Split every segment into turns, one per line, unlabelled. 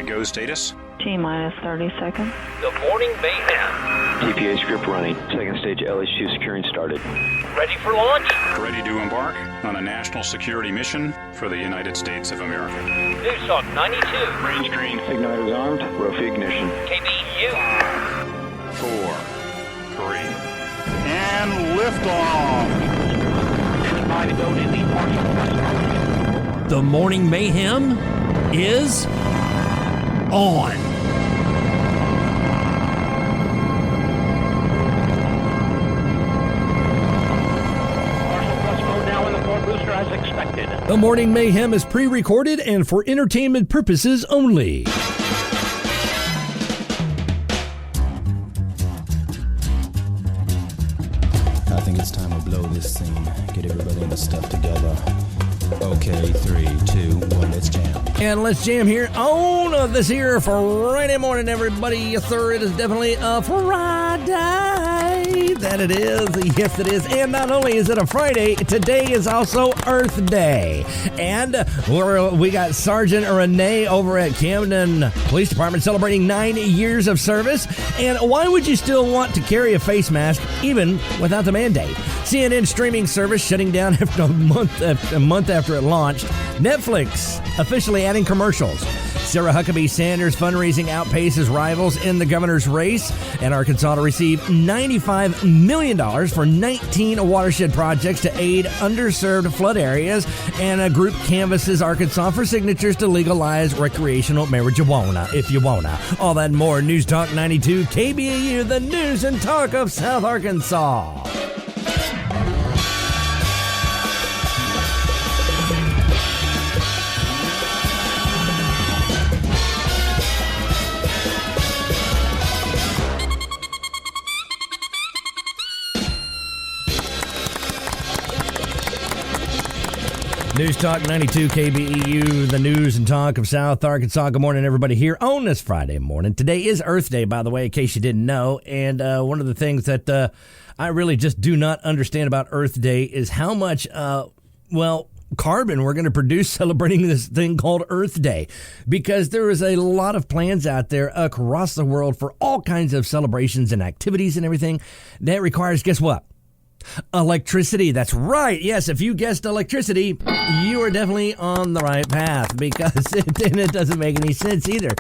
go status.
T-minus 30 seconds.
The Morning Mayhem.
TPA script running. Second stage LH2 securing started.
Ready for launch?
Ready to embark on a national security mission for the United States of America.
News Talk 92.
Range green. Igniters armed. Rofi ignition.
KBEU.
4, 3, and liftoff.
The Morning Mayhem is on.
As expected.
The Morning Mayhem is pre-recorded and for entertainment purposes only.
I think it's time to blow this scene. Get everybody in the stuff together. Okay, 3, 2, 1, let's jam.
And let's jam here on this here Friday morning, everybody. Yes, sir, it is definitely a Friday. That it is. Yes, it is. And not only is it a Friday, today is also Earth Day. And we got Sergeant Renae over at Camden Police Department celebrating 9 years of service. And why would you still want to carry a face mask even without the mandate? CNN streaming service shutting down after a month after it launched. Netflix officially adding commercials. Sarah Huckabee Sanders fundraising outpaces rivals in the governor's race. And Arkansas to receive $95 million for 19 watershed projects to aid underserved flood areas. And a group canvasses Arkansas for signatures to legalize recreational marijuana, if you wanna. All that and more. News Talk 92 KBEU, the news and talk of South Arkansas. News Talk 92 KBEU, the news and talk of South Arkansas. Good morning, everybody, here on this Friday morning. Today is Earth Day, by the way, in case you didn't know. And one of the things that I really just do not understand about Earth Day is how much, carbon we're going to produce celebrating this thing called Earth Day. Because there is a lot of plans out there across the world for all kinds of celebrations and activities and everything that requires, guess what? Electricity. That's right. Yes, if you guessed electricity, you are definitely on the right path, because it doesn't make any sense either.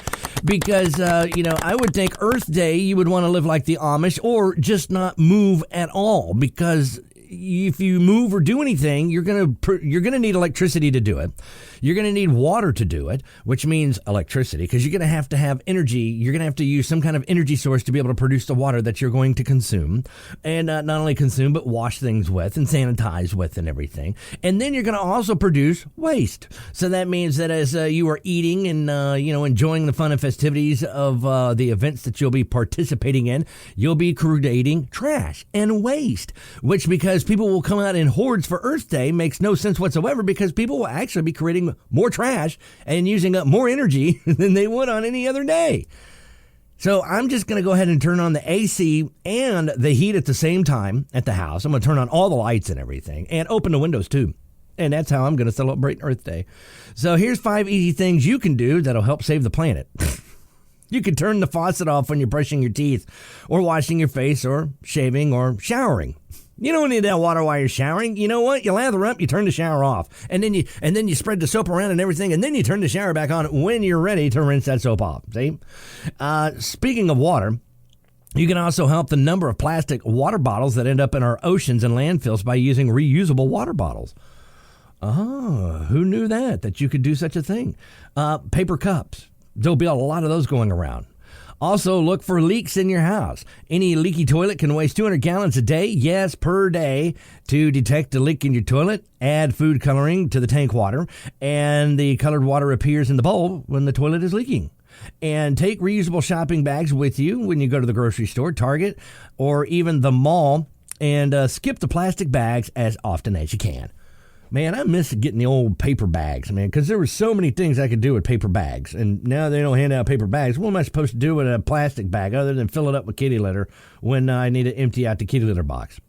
Because, I would think Earth Day, you would want to live like the Amish or just not move at all, because if you move or do anything, you're going to need electricity to do it. You're going to need water to do it, which means electricity, because you're going to have energy. You're going to have to use some kind of energy source to be able to produce the water that you're going to consume, and not only consume, but wash things with and sanitize with and everything. And then you're going to also produce waste. So that means that as you are eating and, enjoying the fun and festivities of the events that you'll be participating in, you'll be creating trash and waste, which, because people will come out in hordes for Earth Day, makes no sense whatsoever, because people will actually be creating more trash and using up more energy than they would on any other day. So I'm just going to go ahead and turn on the AC and the heat at the same time at the house. I'm going to turn on all the lights and everything and open the windows too. And that's how I'm going to celebrate Earth Day. So here's 5 easy things you can do that'll help save the planet. You can turn the faucet off when you're brushing your teeth or washing your face or shaving or showering. You don't need that water while you're showering. You know what? You lather up, you turn the shower off, and then you spread the soap around and everything, and then you turn the shower back on when you're ready to rinse that soap off. See? Speaking of water, you can also help the number of plastic water bottles that end up in our oceans and landfills by using reusable water bottles. Oh, who knew that you could do such a thing? Paper cups. There'll be a lot of those going around. Also, look for leaks in your house. Any leaky toilet can waste 200 gallons a day, yes, per day. To detect a leak in your toilet, add food coloring to the tank water, and the colored water appears in the bowl when the toilet is leaking. And take reusable shopping bags with you when you go to the grocery store, Target, or even the mall, and skip the plastic bags as often as you can. Man, I miss getting the old paper bags, man, because there were so many things I could do with paper bags, and now they don't hand out paper bags. What am I supposed to do with a plastic bag other than fill it up with kitty litter when I need to empty out the kitty litter box?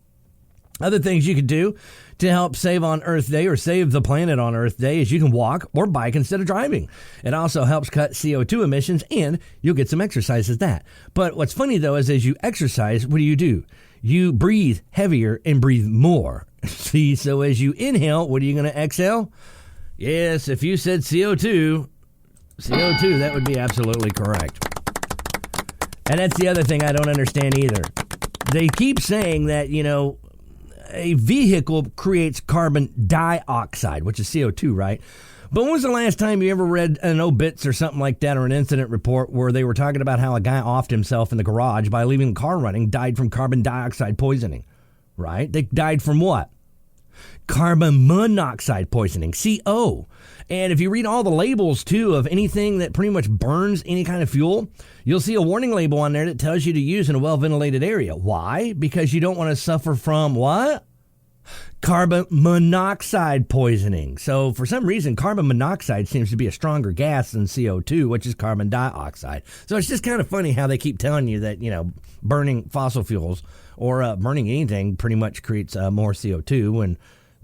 Other things you could do to help save on Earth Day or save the planet on Earth Day is you can walk or bike instead of driving. It also helps cut CO2 emissions, and you'll get some exercise as that. But what's funny, though, is as you exercise, what do? You breathe heavier and breathe more. See, so as you inhale, what are you going to exhale? Yes, if you said CO2, that would be absolutely correct. And that's the other thing I don't understand either. They keep saying that, a vehicle creates carbon dioxide, which is CO2, right? But when was the last time you ever read an obits or something like that, or an incident report where they were talking about how a guy offed himself in the garage by leaving the car running, died from carbon dioxide poisoning, right? They died from what? Carbon monoxide poisoning, CO. And if you read all the labels, too, of anything that pretty much burns any kind of fuel, you'll see a warning label on there that tells you to use in a well-ventilated area. Why? Because you don't want to suffer from what? Carbon monoxide poisoning. So for some reason, carbon monoxide seems to be a stronger gas than CO2, which is carbon dioxide. So it's just kind of funny how they keep telling you that, burning fossil fuels or burning anything pretty much creates more CO2, and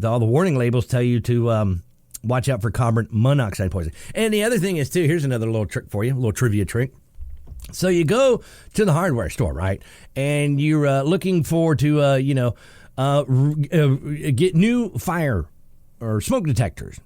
all the warning labels tell you to watch out for carbon monoxide poisoning. And the other thing is, too, here's another little trick for you, a little trivia trick. So you go to the hardware store, right? And you're looking for to, get new fire or smoke detectors,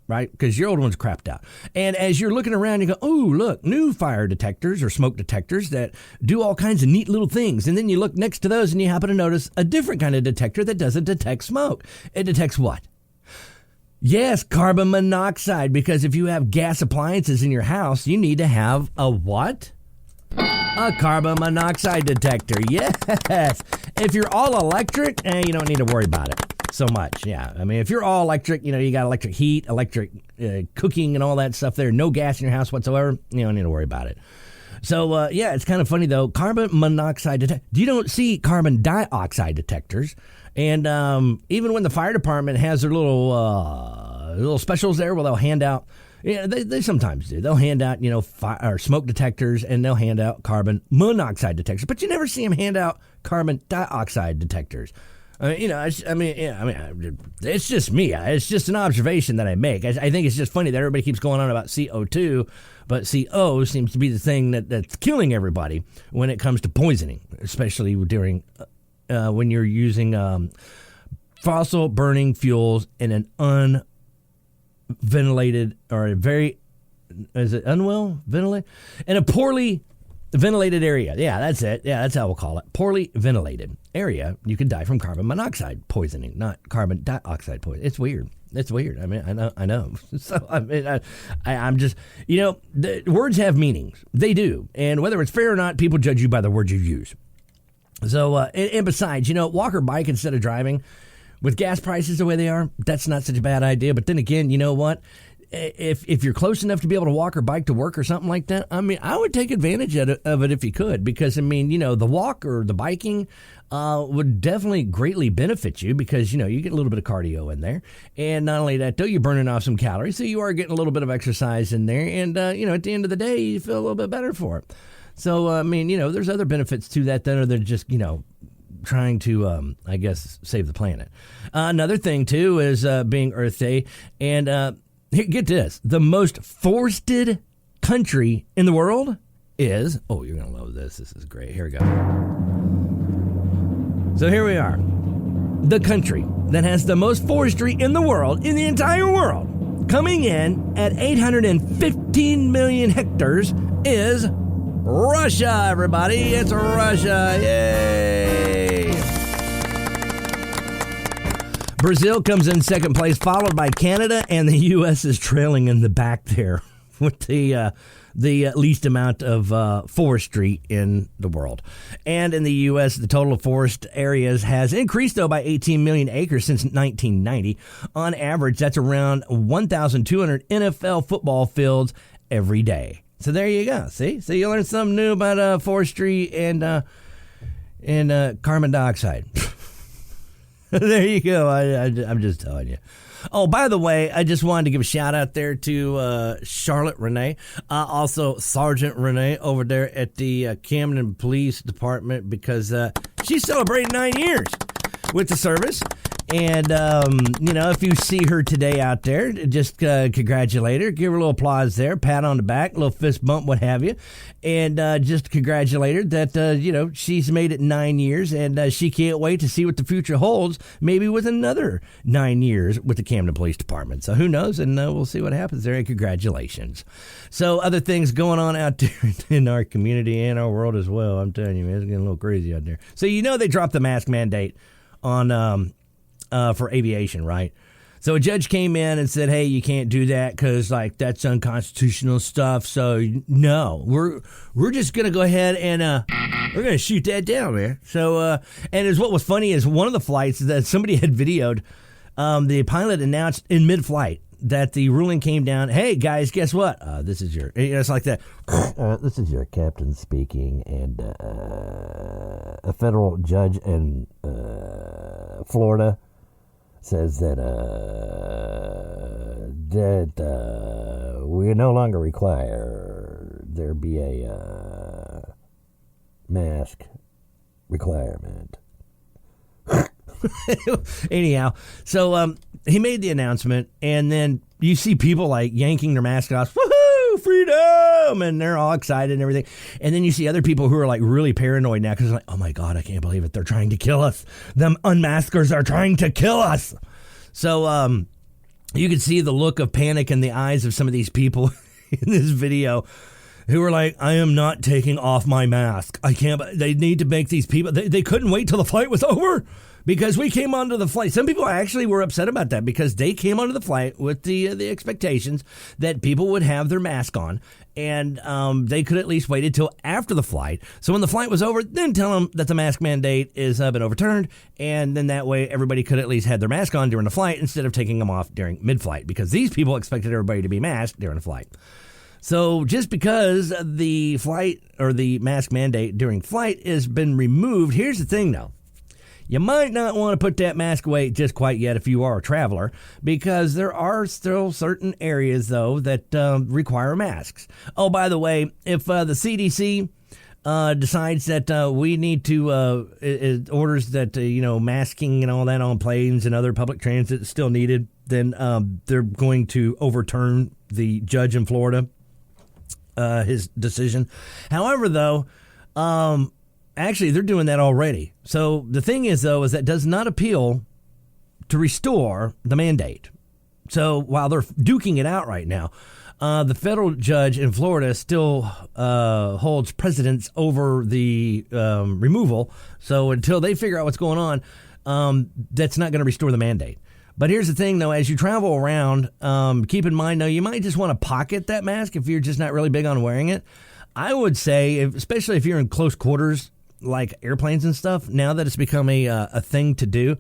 right? Because your old one's crapped out. And as you're looking around, you go, oh, look, new fire detectors or smoke detectors that do all kinds of neat little things. And then you look next to those and you happen to notice a different kind of detector that doesn't detect smoke. It detects what? Yes, carbon monoxide, because if you have gas appliances in your house, you need to have a what? A carbon monoxide detector. Yes. If you're all electric, you don't need to worry about it so much. Yeah. I mean, if you're all electric, you got electric heat, electric cooking and all that stuff there, no gas in your house whatsoever, you don't need to worry about it. So, it's kind of funny, though. Carbon monoxide detector. You don't see carbon dioxide detectors. And even when the fire department has their little specials there where they'll hand out, they sometimes do. They'll hand out, fire or smoke detectors, and they'll hand out carbon monoxide detectors. But you never see them hand out carbon dioxide detectors. It's just me. It's just an observation that I make. I think it's just funny that everybody keeps going on about CO2, but CO seems to be the thing that's killing everybody when it comes to poisoning, especially during when you're using fossil burning fuels in an unventilated or a very, is it unwell ventilated? In a poorly ventilated area. Yeah, that's it. Yeah, that's how we'll call it. Poorly ventilated area. You can die from carbon monoxide poisoning, not carbon dioxide poisoning. It's weird. It's weird. I mean, I know. So, I'm just, the words have meanings. They do. And whether it's fair or not, people judge you by the words you use. So, and besides, walk or bike instead of driving. With gas prices the way they are, that's not such a bad idea. But then again, you know what? If you're close enough to be able to walk or bike to work or something like that, I would take advantage of it if you could. Because, the walk or the biking would definitely greatly benefit you because, you get a little bit of cardio in there. And not only that, though, you're burning off some calories. So you are getting a little bit of exercise in there. And, at the end of the day, you feel a little bit better for it. So, there's other benefits to that other than just, trying to, save the planet. Another thing, too, is being Earth Day. And get this. The most forested country in the world is... Oh, you're going to love this. This is great. Here we go. So here we are. The country that has the most forestry in the world, in the entire world, coming in at 815 million hectares is Russia, everybody. It's Russia. Yay! Brazil comes in second place, followed by Canada, and the U.S. is trailing in the back there with the least amount of forestry in the world. And in the U.S., the total of forest areas has increased, though, by 18 million acres since 1990. On average, that's around 1,200 NFL football fields every day. So there you go. See? So you learned something new about forestry and carbon dioxide. There you go. I'm just telling you. Oh, by the way, I just wanted to give a shout out there to Charlotte Renae, also Sergeant Renae over there at the Camden Police Department because she's celebrating 9 years. with the service. And, if you see her today out there, just congratulate her, give her a little applause there, pat on the back, a little fist bump, what have you. And just congratulate her that, she's made it 9 years, and she can't wait to see what the future holds, maybe with another 9 years with the Camden Police Department. So who knows, and we'll see what happens there, and congratulations. So other things going on out there in our community and our world as well. I'm telling you, man, it's getting a little crazy out there. So they dropped the mask mandate on for aviation, right? So a judge came in and said, hey, you can't do that because, that's unconstitutional stuff. So, no, we're just going to go ahead and we're going to shoot that down, man. So, and as what was funny is one of the flights that somebody had videoed, the pilot announced in mid-flight that the ruling came down, hey, guys, guess what? This is your, it's like that. This is your captain speaking, and a federal judge in Florida says that we no longer require there be a mask requirement. Anyhow, so he made the announcement, and then you see people yanking their mask off. Woohoo, freedom! And they're all excited and everything. And then you see other people who are really paranoid now because oh my God, I can't believe it. They're trying to kill us. Them unmaskers are trying to kill us. So you can see the look of panic in the eyes of some of these people in this video who are like, I am not taking off my mask. I can't. They need to make these people. They couldn't wait till the flight was over. Because we came onto the flight. Some people actually were upset about that because they came onto the flight with the expectations that people would have their mask on, and they could at least wait until after the flight. So when the flight was over, then tell them that the mask mandate is been overturned, and then that way everybody could at least have their mask on during the flight instead of taking them off during mid-flight, because these people expected everybody to be masked during the flight. So just because the flight or the mask mandate during flight has been removed, here's the thing though. You might not want to put that mask away just quite yet if you are a traveler, because there are still certain areas, though, that require masks. Oh, by the way, if the CDC decides that we need to, it orders that, masking and all that on planes and other public transit is still needed, then they're going to overturn the judge in Florida, his decision. However, though, actually, they're doing that already. So the thing is, though, is that does not appeal to restore the mandate. So while they're duking it out right now, the federal judge in Florida still holds precedence over the removal. So until they figure out what's going on, that's not going to restore the mandate. But here's the thing, though, as you travel around, keep in mind, though, you might just want to pocket that mask if you're just not really big on wearing it. I would say, especially if you're in close quarters, like airplanes and stuff, now that it's become a thing to do,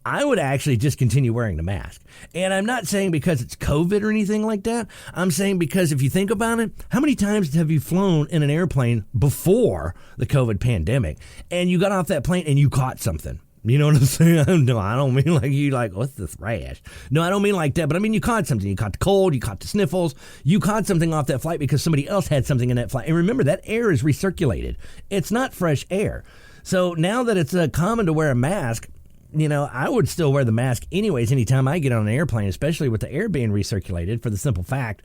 I would actually just continue wearing the mask. And I'm not saying because it's COVID or anything like that. I'm saying because if you think about it, how many times have you flown in an airplane before the COVID pandemic and you got off that plane and you caught something? You know what I'm saying? No, I don't mean like you what's this rash? No, I don't mean like that, but I mean you caught something. You caught the cold, you caught the sniffles, you caught something off that flight because somebody else had something in that flight. And remember, that air is recirculated. It's not fresh air. So now that it's common to wear a mask, I would still wear the mask anyways anytime I get on an airplane, especially with the air being recirculated, for the simple fact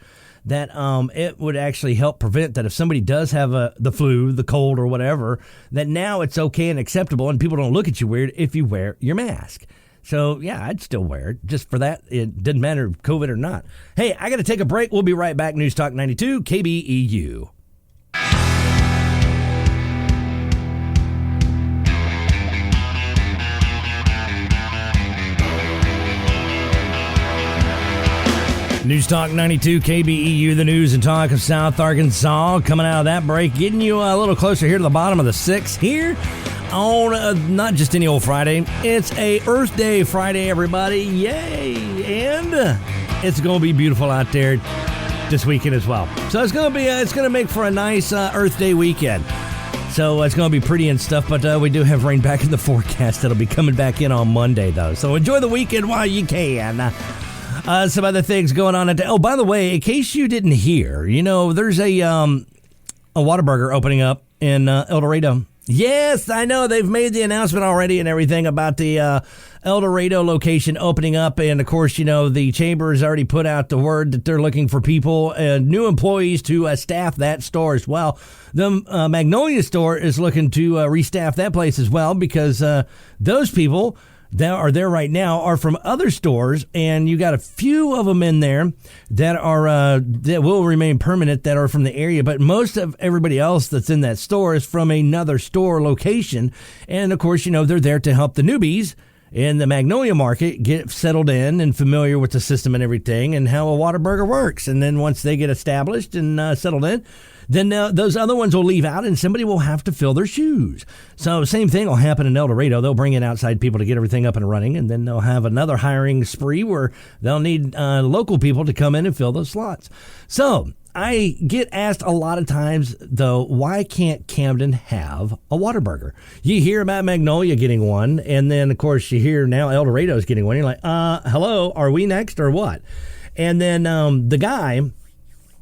that it would actually help prevent that if somebody does have the flu, the cold, or whatever, that now it's okay and acceptable and people don't look at you weird if you wear your mask. So, yeah, I'd still wear it just for that. It didn't matter if COVID or not. Hey, I got to take a break. We'll be right back. News Talk 92, KBEU. News Talk 92, KBEU, the news and talk of South Arkansas. Coming out of that break, getting you a little closer here to the bottom of the sixth here on not just any old Friday. It's a Earth Day Friday, everybody. Yay! And it's going to be beautiful out there this weekend as well. So it's going to make for a nice Earth Day weekend. So it's going to be pretty and stuff, but we do have rain back in the forecast. That'll be coming back in on Monday, though. So enjoy the weekend while you can. Some other things going on. Oh, by the way, in case you didn't hear, there's a Whataburger opening up in El Dorado. Yes, I know. They've made the announcement already and everything about the El Dorado location opening up. And, of course, the chamber has already put out the word that they're looking for people, new employees to staff that store as well. The Magnolia store is looking to restaff that place as well because those people that are there right now are from other stores, and you got a few of them in there that are that will remain permanent that are from the area, but most of everybody else that's in that store is from another store location. And of course, they're there to help the newbies in the Magnolia market get settled in and familiar with the system and everything and how a Whataburger works. And then once they get established and settled in, then those other ones will leave out and somebody will have to fill their shoes. So same thing will happen in El Dorado. They'll bring in outside people to get everything up and running, and then they'll have another hiring spree where they'll need local people to come in and fill those slots. So I get asked a lot of times, though, why can't Camden have a Whataburger? You hear about Magnolia getting one, and then, of course, you hear now El Dorado's getting one. You're like, hello, are we next or what? And then the guy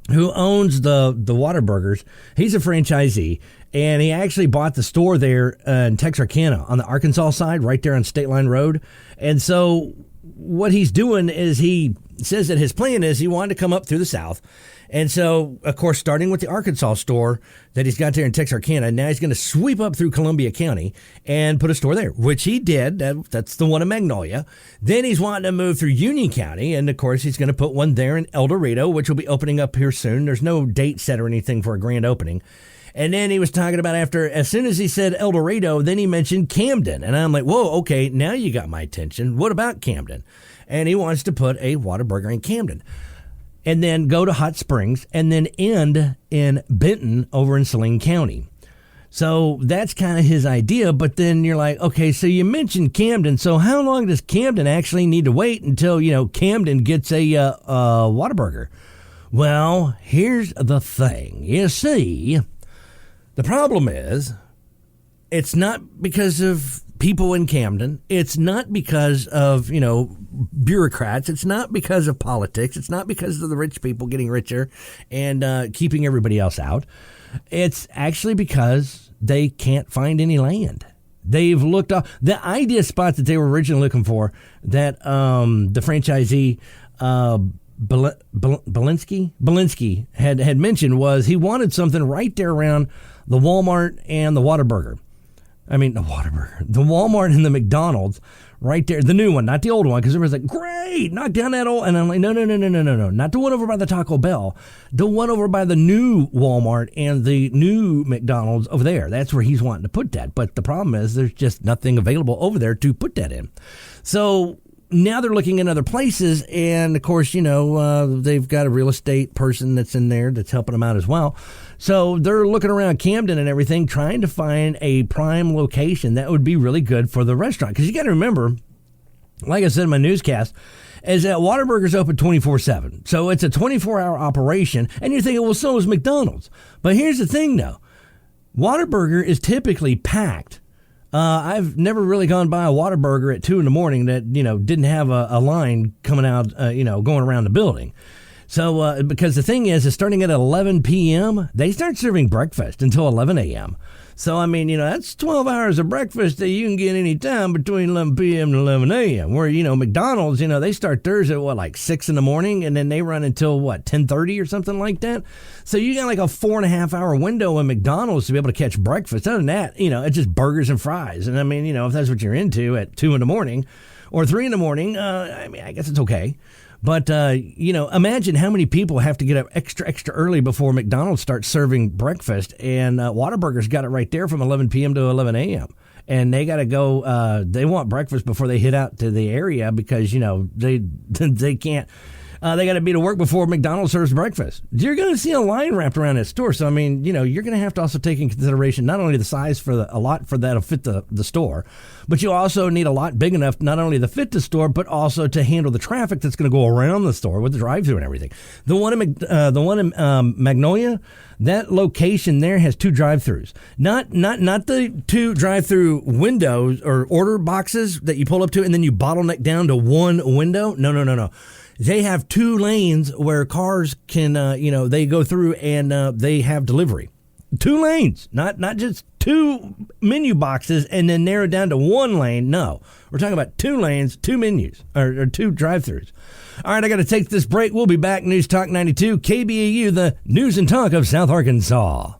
who owns the Whataburgers, he's a franchisee, and he actually bought the store there in Texarkana on the Arkansas side, right there on State Line Road. And so what he's doing is he says that his plan is he wanted to come up through the south. And so, of course, starting with the Arkansas store that he's got there in Texarkana, now he's going to sweep up through Columbia County and put a store there, which he did. That's the one in Magnolia. Then he's wanting to move through Union County, and, of course, he's going to put one there in El Dorado, which will be opening up here soon. There's no date set or anything for a grand opening. And then he was talking about as soon as he said El Dorado, then he mentioned Camden. And I'm like, whoa, okay, now you got my attention. What about Camden? And he wants to put a Whataburger in Camden. And then go to Hot Springs, and then end in Benton over in Saline County. So that's kind of his idea, but then you're like, okay, so you mentioned Camden, so how long does Camden actually need to wait until, Camden gets a Whataburger? Well, here's the thing. You see, the problem is, it's not because of people in Camden. It's not because of, bureaucrats. It's not because of politics. It's not because of the rich people getting richer and keeping everybody else out. It's actually because they can't find any land. They've looked up the idea spot that they were originally looking for, that the franchisee Belinsky had mentioned, was he wanted something right there around the Walmart and the Whataburger. The Walmart and the McDonald's right there. The new one, not the old one, because everybody's like, great, knock down that old. And I'm like, no. Not the one over by the Taco Bell. The one over by the new Walmart and the new McDonald's over there. That's where he's wanting to put that. But the problem is there's just nothing available over there to put that in. So now they're looking in other places. And, of course, they've got a real estate person that's in there that's helping them out as well. So they're looking around Camden and everything, trying to find a prime location that would be really good for the restaurant. Because you got to remember, like I said in my newscast, is that Whataburger's open 24/7. So it's a 24-hour operation. And you're thinking, well, so is McDonald's. But here's the thing, though. Whataburger is typically packed. I've never really gone by a Whataburger at 2 a.m. that, didn't have a line coming out, going around the building. So, because the thing is starting at 11 p.m., they start serving breakfast until 11 a.m. So, that's 12 hours of breakfast that you can get any time between 11 p.m. and 11 a.m. Where, McDonald's, they start theirs at 6 in the morning, and then they run until 10:30 or something like that. So you got like a 4.5 hour window in McDonald's to be able to catch breakfast. Other than that, it's just burgers and fries. And if that's what you're into at 2 in the morning or 3 in the morning, I guess it's okay. But, imagine how many people have to get up extra early before McDonald's starts serving breakfast. And Whataburger's got it right there from 11 p.m. to 11 a.m. And they got to go, they want breakfast before they hit out to the area because, they can't. They got to be to work before McDonald's serves breakfast. You're going to see a line wrapped around that store. So, you're going to have to also take into consideration not only the size for a lot for that'll fit the store, but you also need a lot big enough not only to fit the store, but also to handle the traffic that's going to go around the store with the drive-thru and everything. The one in Magnolia, that location there has 2 drive-thrus. Not the 2 drive-thru windows or order boxes that you pull up to and then you bottleneck down to one window. No. They have 2 lanes where cars can, they go through and they have delivery. 2 lanes, not just 2 menu boxes and then narrowed down to 1 lane. No, we're talking about 2 lanes, 2 menus, or 2 drive-thrus. All right, I got to take this break. We'll be back. News Talk 92, KBEU, the news and talk of South Arkansas.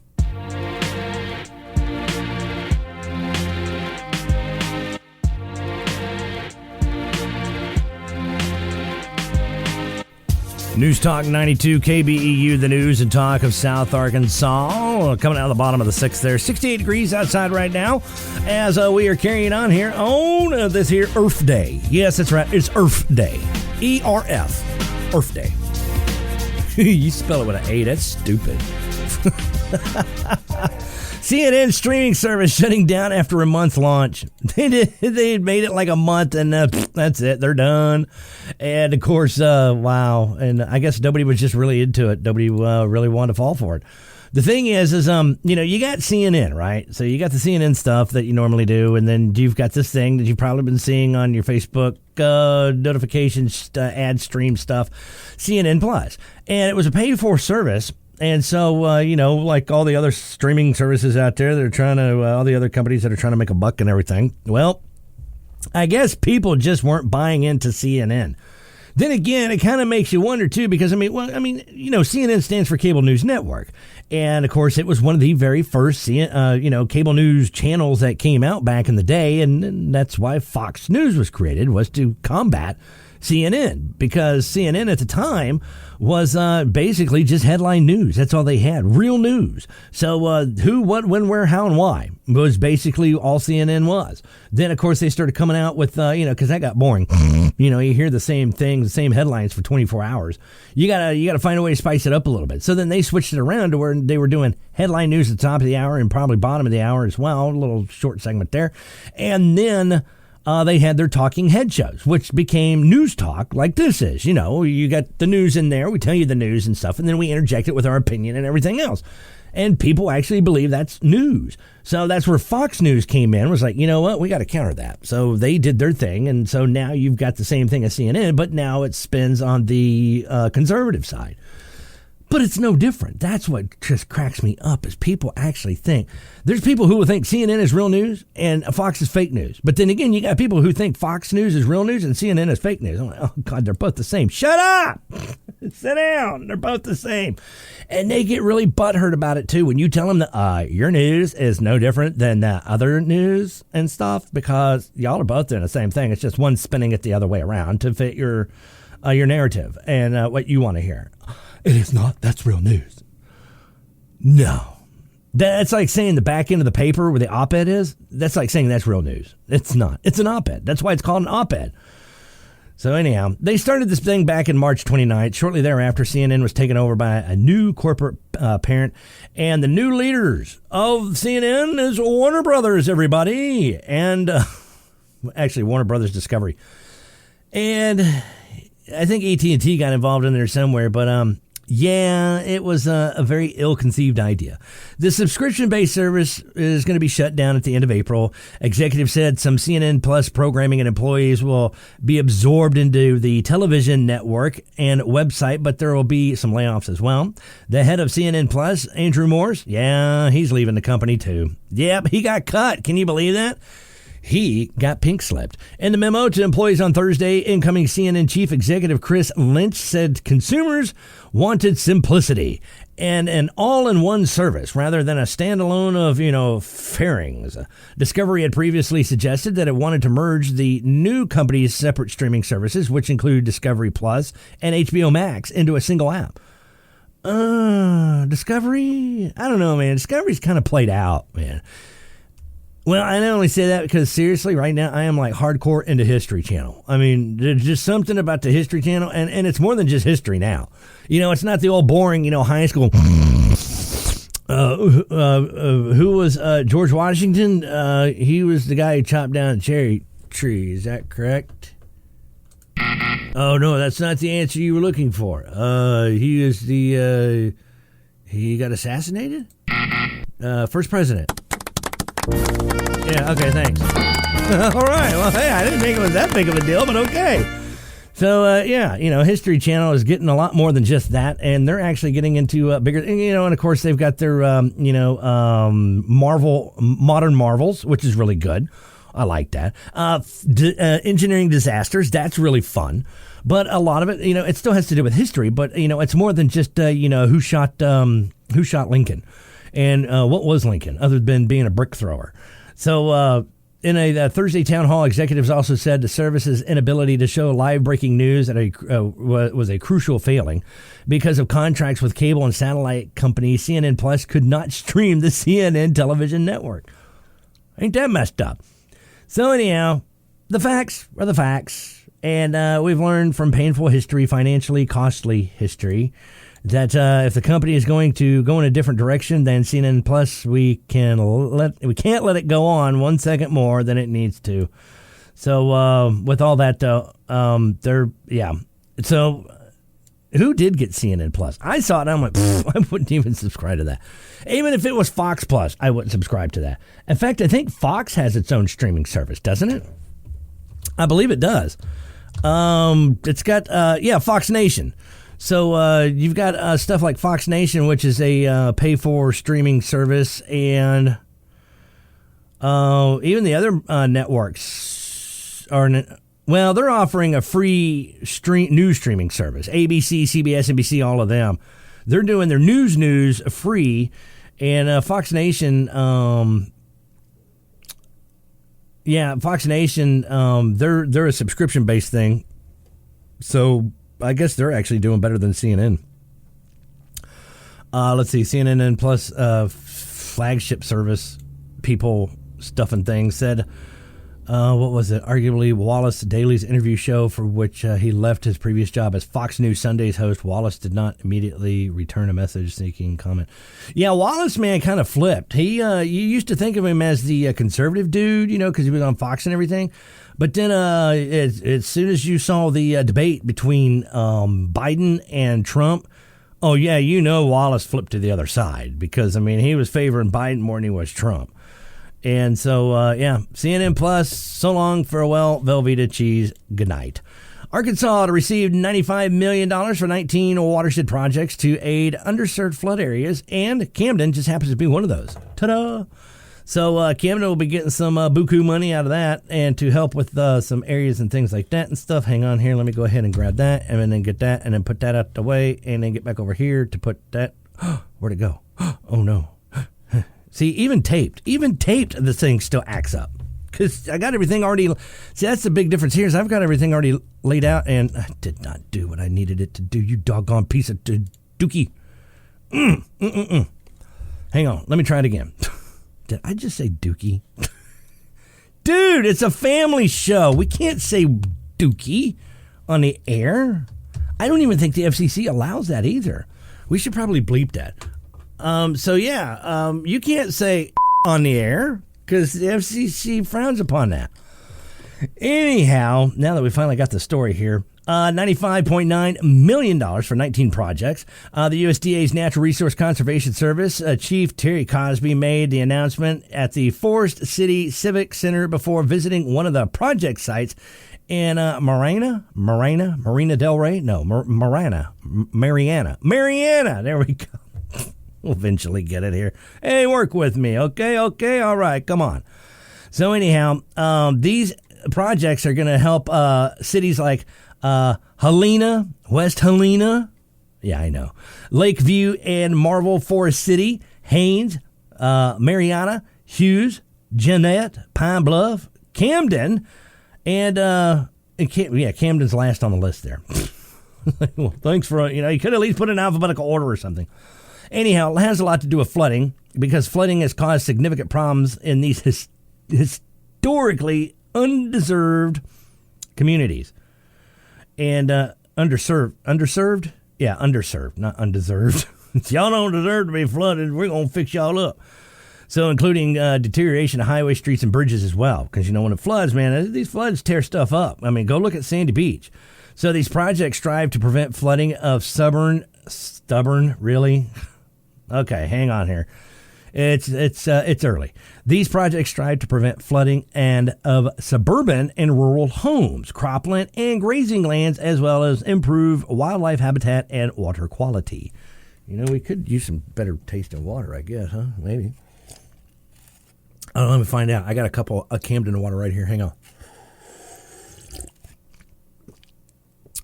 News Talk 92, KBEU, the news and talk of South Arkansas. Coming out of the bottom of the 6th there. 68 degrees outside right now as we are carrying on here on this here Earth Day. Yes, that's right. It's Earth Day. E-R-F. Earth Day. You spell it with an A. That's stupid. CNN streaming service shutting down after a month launch. They had made it like a month, and that's it. They're done. And, of course, wow. And I guess nobody was just really into it. Nobody really wanted to fall for it. The thing is you got CNN, right? So you got the CNN stuff that you normally do, and then you've got this thing that you've probably been seeing on your Facebook notifications, ad stream stuff, CNN Plus. And it was a paid-for service. And so, like all the other streaming services out there, they're trying to, all the other companies that are trying to make a buck and everything. Well, I guess people just weren't buying into CNN. Then again, it kind of makes you wonder, too, because, CNN stands for Cable News Network. And, of course, it was one of the very first, cable news channels that came out back in the day. And that's why Fox News was created, was to combat CNN, because CNN at the time was basically just headline news. That's all they had, real news. So who, what, when, where, how, and why was basically all CNN was. Then, of course, they started coming out with, because that got boring. You hear the same thing, the same headlines for 24 hours. You gotta find a way to spice it up a little bit. So then they switched it around to where they were doing headline news at the top of the hour and probably bottom of the hour as well. A little short segment there. And then they had their talking head shows, which became news talk like this is. You got the news in there. We tell you the news and stuff, and then we interject it with our opinion and everything else. And people actually believe that's news. So that's where Fox News came in, was like, you know what, we got to counter that. So they did their thing, and so now you've got the same thing as CNN, but now it spins on the conservative side. But it's no different. That's what just cracks me up, is people actually think. There's people who will think CNN is real news and Fox is fake news. But then again, you got people who think Fox News is real news and CNN is fake news. I'm like, oh, God, they're both the same. Shut up! Sit down. They're both the same. And they get really butthurt about it, too, when you tell them that your news is no different than the other news and stuff, because y'all are both doing the same thing. It's just one spinning it the other way around to fit your narrative and what you want to hear. It is not. That's real news. No. That's like saying the back end of the paper where the op-ed is. That's like saying that's real news. It's not. It's an op-ed. That's why it's called an op-ed. So anyhow, they started this thing back in March 29th. Shortly thereafter, CNN was taken over by a new corporate parent. And the new leaders of CNN is Warner Brothers, everybody. And actually, Warner Brothers Discovery. And I think AT&T got involved in there somewhere, but yeah, it was a very ill-conceived idea. The subscription-based service is going to be shut down at the end of April. Executives said some CNN Plus programming and employees will be absorbed into the television network and website, but there will be some layoffs as well. The head of CNN Plus, Andrew Morse, yeah, he's leaving the company too. Yep, he got cut. Can you believe that? He got pink slipped. In the memo to employees on Thursday, incoming CNN chief executive Chris Lynch said consumers wanted simplicity and an all-in-one service rather than a standalone of, fairings. Discovery had previously suggested that it wanted to merge the new company's separate streaming services, which include Discovery Plus and HBO Max, into a single app. Discovery? I don't know, man. Discovery's kind of played out, man. Well, I only say that because, seriously, right now, I am like hardcore into History Channel. I mean, there's just something about the History Channel, and it's more than just history now. It's not the old boring, high school. Who was George Washington? He was the guy who chopped down a cherry tree. Is that correct? Oh, no, that's not the answer you were looking for. He is he got assassinated? First president. Yeah, okay, thanks. All right, well, hey, I didn't think it was that big of a deal, but okay. So, History Channel is getting a lot more than just that, and they're actually getting into bigger, and of course they've got their, Modern Marvels, which is really good. I like that. Engineering disasters, that's really fun. But a lot of it, it still has to do with history, but, it's more than just, who shot Lincoln and what was Lincoln, other than being a brick thrower. So, in a Thursday town hall, executives also said the service's inability to show live breaking news was a crucial failing because of contracts with cable and satellite company CNN Plus could not stream the CNN television network. Ain't that messed up? So anyhow, the facts are the facts, and we've learned from painful history, financially costly history, that if the company is going to go in a different direction than CNN Plus, we can't let it go on 1 second more than it needs to. So with all that, So who did get CNN Plus? I saw it. And I'm like, I wouldn't even subscribe to that. Even if it was Fox Plus, I wouldn't subscribe to that. In fact, I think Fox has its own streaming service, doesn't it? I believe it does. It's got Fox Nation. So you've got stuff like Fox Nation, which is a pay-for streaming service, and even the other networks are, they're offering a free news streaming service. ABC, CBS, NBC, all of them. They're doing their news free, and Fox Nation, Fox Nation, they're a subscription-based thing, so I guess they're actually doing better than CNN. Let's see, CNN Plus flagship service, people, stuff and things, said, what was it? Arguably, Wallace Daly's interview show for which he left his previous job as Fox News Sunday's host. Wallace did not immediately return a message seeking comment. Yeah, Wallace, man, kind of flipped. He, you used to think of him as the conservative dude, because he was on Fox and everything. But then as soon as you saw the debate between Biden and Trump, Wallace flipped to the other side because, he was favoring Biden more than he was Trump. And so, CNN Plus, so long, farewell, Velveeta cheese, good night. Arkansas received $95 million for 19 watershed projects to aid underserved flood areas, and Camden just happens to be one of those. Ta-da! So Camden will be getting some buku money out of that, and to help with some areas and things like that and stuff. Hang on here. Let me go ahead and grab that, and then get that, and then put that out the way, and then get back over here to put that. Where'd it go? Oh, no. See, even taped, the thing still acts up. Because I got everything already. See, that's the big difference here is I've got everything already laid out, and I did not do what I needed it to do, you doggone piece of dookie. Hang on. Let me try it again. Did I just say dookie? Dude, it's a family show. We can't say dookie on the air. I don't even think the FCC allows that either. We should probably bleep that. You can't say on the air because the FCC frowns upon that. Anyhow, now that we finally got the story here, $95.9 million for 19 projects. The USDA's Natural Resource Conservation Service Chief Terry Cosby made the announcement at the Forest City Civic Center before visiting one of the project sites in Marina Del Rey? No, Mariana. There we go. We'll eventually get it here. Hey, work with me. Okay. All right. Come on. So anyhow, these projects are going to help cities like Helena, West Helena. Yeah, I know. Lakeview and Marvel, Forest City, Haines, Mariana, Hughes, Jeanette, Pine Bluff, Camden, and Camden's last on the list there. Well, thanks for, you could at least put it in alphabetical order or something. Anyhow, it has a lot to do with flooding because flooding has caused significant problems in these historically undeserved communities. And underserved? Yeah, underserved, not undeserved. Y'all don't deserve to be flooded. We're going to fix y'all up. So including deterioration of highway, streets, and bridges as well. Because, when it floods, man, these floods tear stuff up. Go look at Sandy Beach. So these projects strive to prevent flooding of stubborn, really? Okay, hang on here. It's early. These projects strive to prevent flooding of suburban and rural homes, cropland and grazing lands, as well as improve wildlife habitat and water quality. We could use some better tasting water, I guess, huh? Maybe. Let me find out. I got a couple of Camden water right here. Hang on.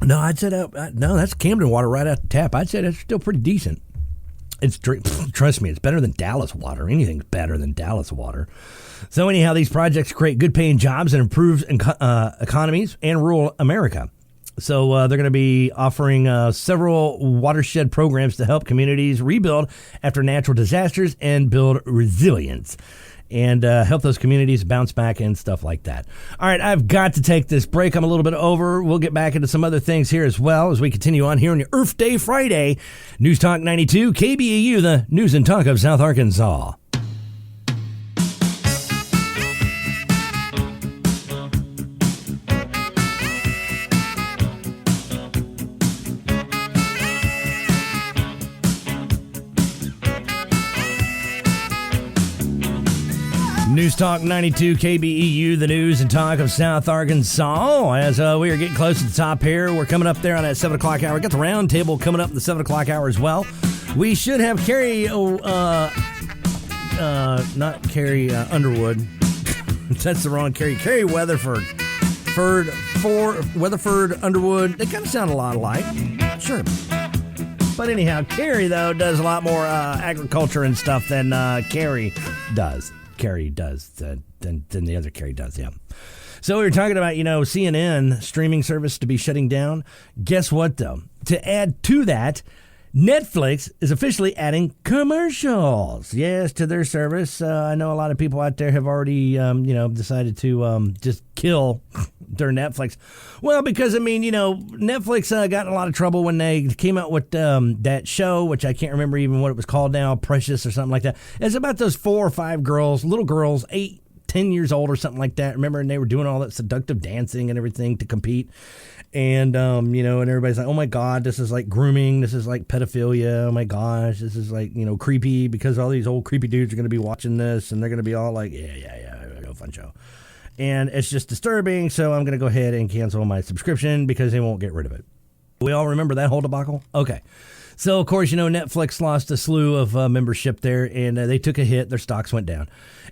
No, I'd say no, that's Camden water right out the tap. I'd say that's still pretty decent. Trust me, it's better than Dallas water. Anything's better than Dallas water. So anyhow, these projects create good paying jobs and improve economies in rural America. So they're going to be offering several watershed programs to help communities rebuild after natural disasters and build resilience. And help those communities bounce back and stuff like that. All right, I've got to take this break. I'm a little bit over. We'll get back into some other things here as well as we continue on here on your Earth Day Friday. News Talk 92, KBEU, the News and Talk of South Arkansas. News Talk 92 KBEU, the News and Talk of South Arkansas. As we are getting close to the top here, we're coming up there on that 7 o'clock hour. Got the round table coming up at the 7 o'clock hour as well. We should have Carrie, not Carrie Underwood. That's the wrong Carrie. Carrie Weatherford. Weatherford, Underwood. They kind of sound a lot alike. Sure. But anyhow, Carrie, though, does a lot more agriculture and stuff than Carrie does. Carrie does than the other Carrie does, yeah. So we were talking about, CNN streaming service to be shutting down. Guess what, though? To add to that, Netflix is officially adding commercials, yes, to their service. I know a lot of people out there have already, decided to just kill their Netflix. Well, because, Netflix got in a lot of trouble when they came out with that show, which I can't remember even what it was called now, Precious or something like that. It's about those 4 or 5 little girls, 8, 10 years old or something like that. Remember, and they were doing all that seductive dancing and everything to compete. And, and everybody's like, oh, my God, this is like grooming. This is like pedophilia. Oh, my gosh, this is like, creepy because all these old creepy dudes are going to be watching this and they're going to be all like, yeah, no fun show. And it's just disturbing, so I'm going to go ahead and cancel my subscription because they won't get rid of it. We all remember that whole debacle? Okay. So, of course, Netflix lost a slew of membership there, and they took a hit. Their stocks went down.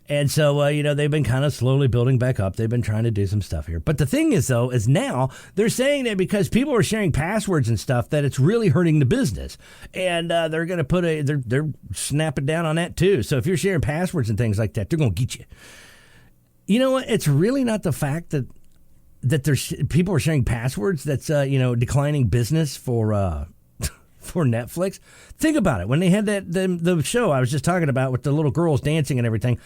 And so, they've been kind of slowly building back up. They've been trying to do some stuff here. But the thing is, though, is now they're saying that because people are sharing passwords and stuff, that it's really hurting the business. And they're going to they're snapping down on that, too. So if you're sharing passwords and things like that, they're going to get you. You know what? It's really not the fact that there's people are sharing passwords that's declining business for Netflix. Think about it. When they had the show I was just talking about with the little girls dancing and everything,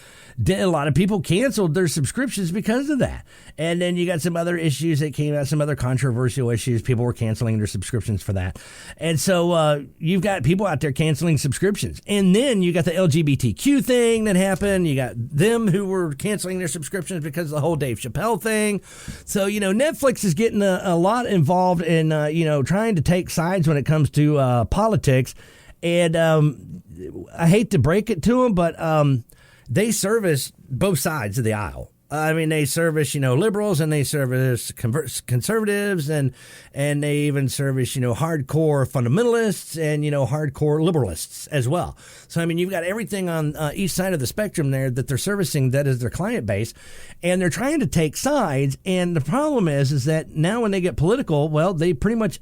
a lot of people canceled their subscriptions because of that. And then you got some other issues that came out, some other controversial issues. People were canceling their subscriptions for that. And so you've got people out there canceling subscriptions. And then you got the LGBTQ thing that happened. You got them who were canceling their subscriptions because of the whole Dave Chappelle thing. So, Netflix is getting a lot involved in, trying to take sides when it comes to politics. And I hate to break it to them, but they service both sides of the aisle. They service, liberals, and they service conservatives, and they even service, hardcore fundamentalists and, hardcore liberalists as well. So, you've got everything on each side of the spectrum there that they're servicing that is their client base, and they're trying to take sides. And the problem is that now when they get political, well, they pretty much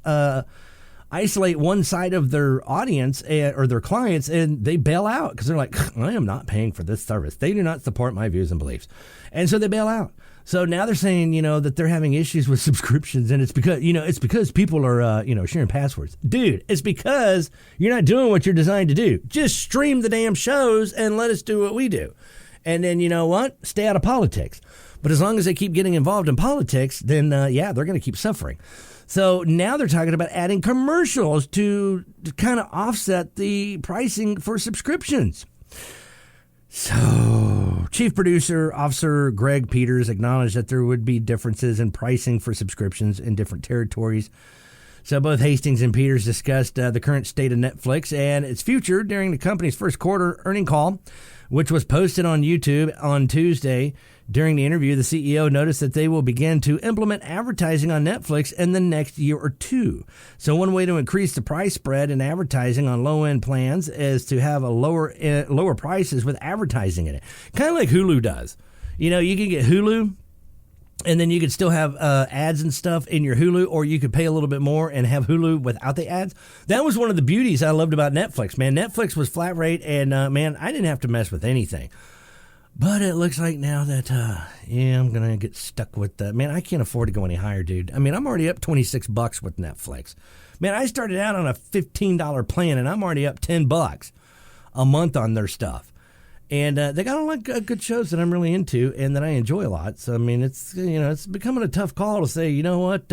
isolate one side of their audience or their clients, and they bail out because they're like, I am not paying for this service. They do not support my views and beliefs. And so they bail out. So now they're saying, that they're having issues with subscriptions, and it's because people are, sharing passwords. Dude, it's because you're not doing what you're designed to do. Just stream the damn shows and let us do what we do. And then, you know what? Stay out of politics. But as long as they keep getting involved in politics, then, they're going to keep suffering. So now they're talking about adding commercials to kind of offset the pricing for subscriptions. So Chief Producer Officer Greg Peters acknowledged that there would be differences in pricing for subscriptions in different territories So both Hastings and Peters discussed the current state of Netflix and its future during the company's first quarter earning call, which was posted on YouTube on Tuesday. During the interview, the CEO noticed that they will begin to implement advertising on Netflix in the next year or two. So one way to increase the price spread in advertising on low-end plans is to have a lower prices with advertising in it. Kind of like Hulu does. You know, you can get Hulu, and then you could still have ads and stuff in your Hulu, or you could pay a little bit more and have Hulu without the ads. That was one of the beauties I loved about Netflix, man. Netflix was flat rate, and, man, I didn't have to mess with anything. But it looks like now that, I'm going to get stuck with that. Man, I can't afford to go any higher, dude. I mean, I'm already up $26 with Netflix. Man, I started out on a $15 plan, and I'm already up $10 a month on their stuff. And they got a lot of good shows that I'm really into and that I enjoy a lot. So, I mean, it's becoming a tough call to say, you know what,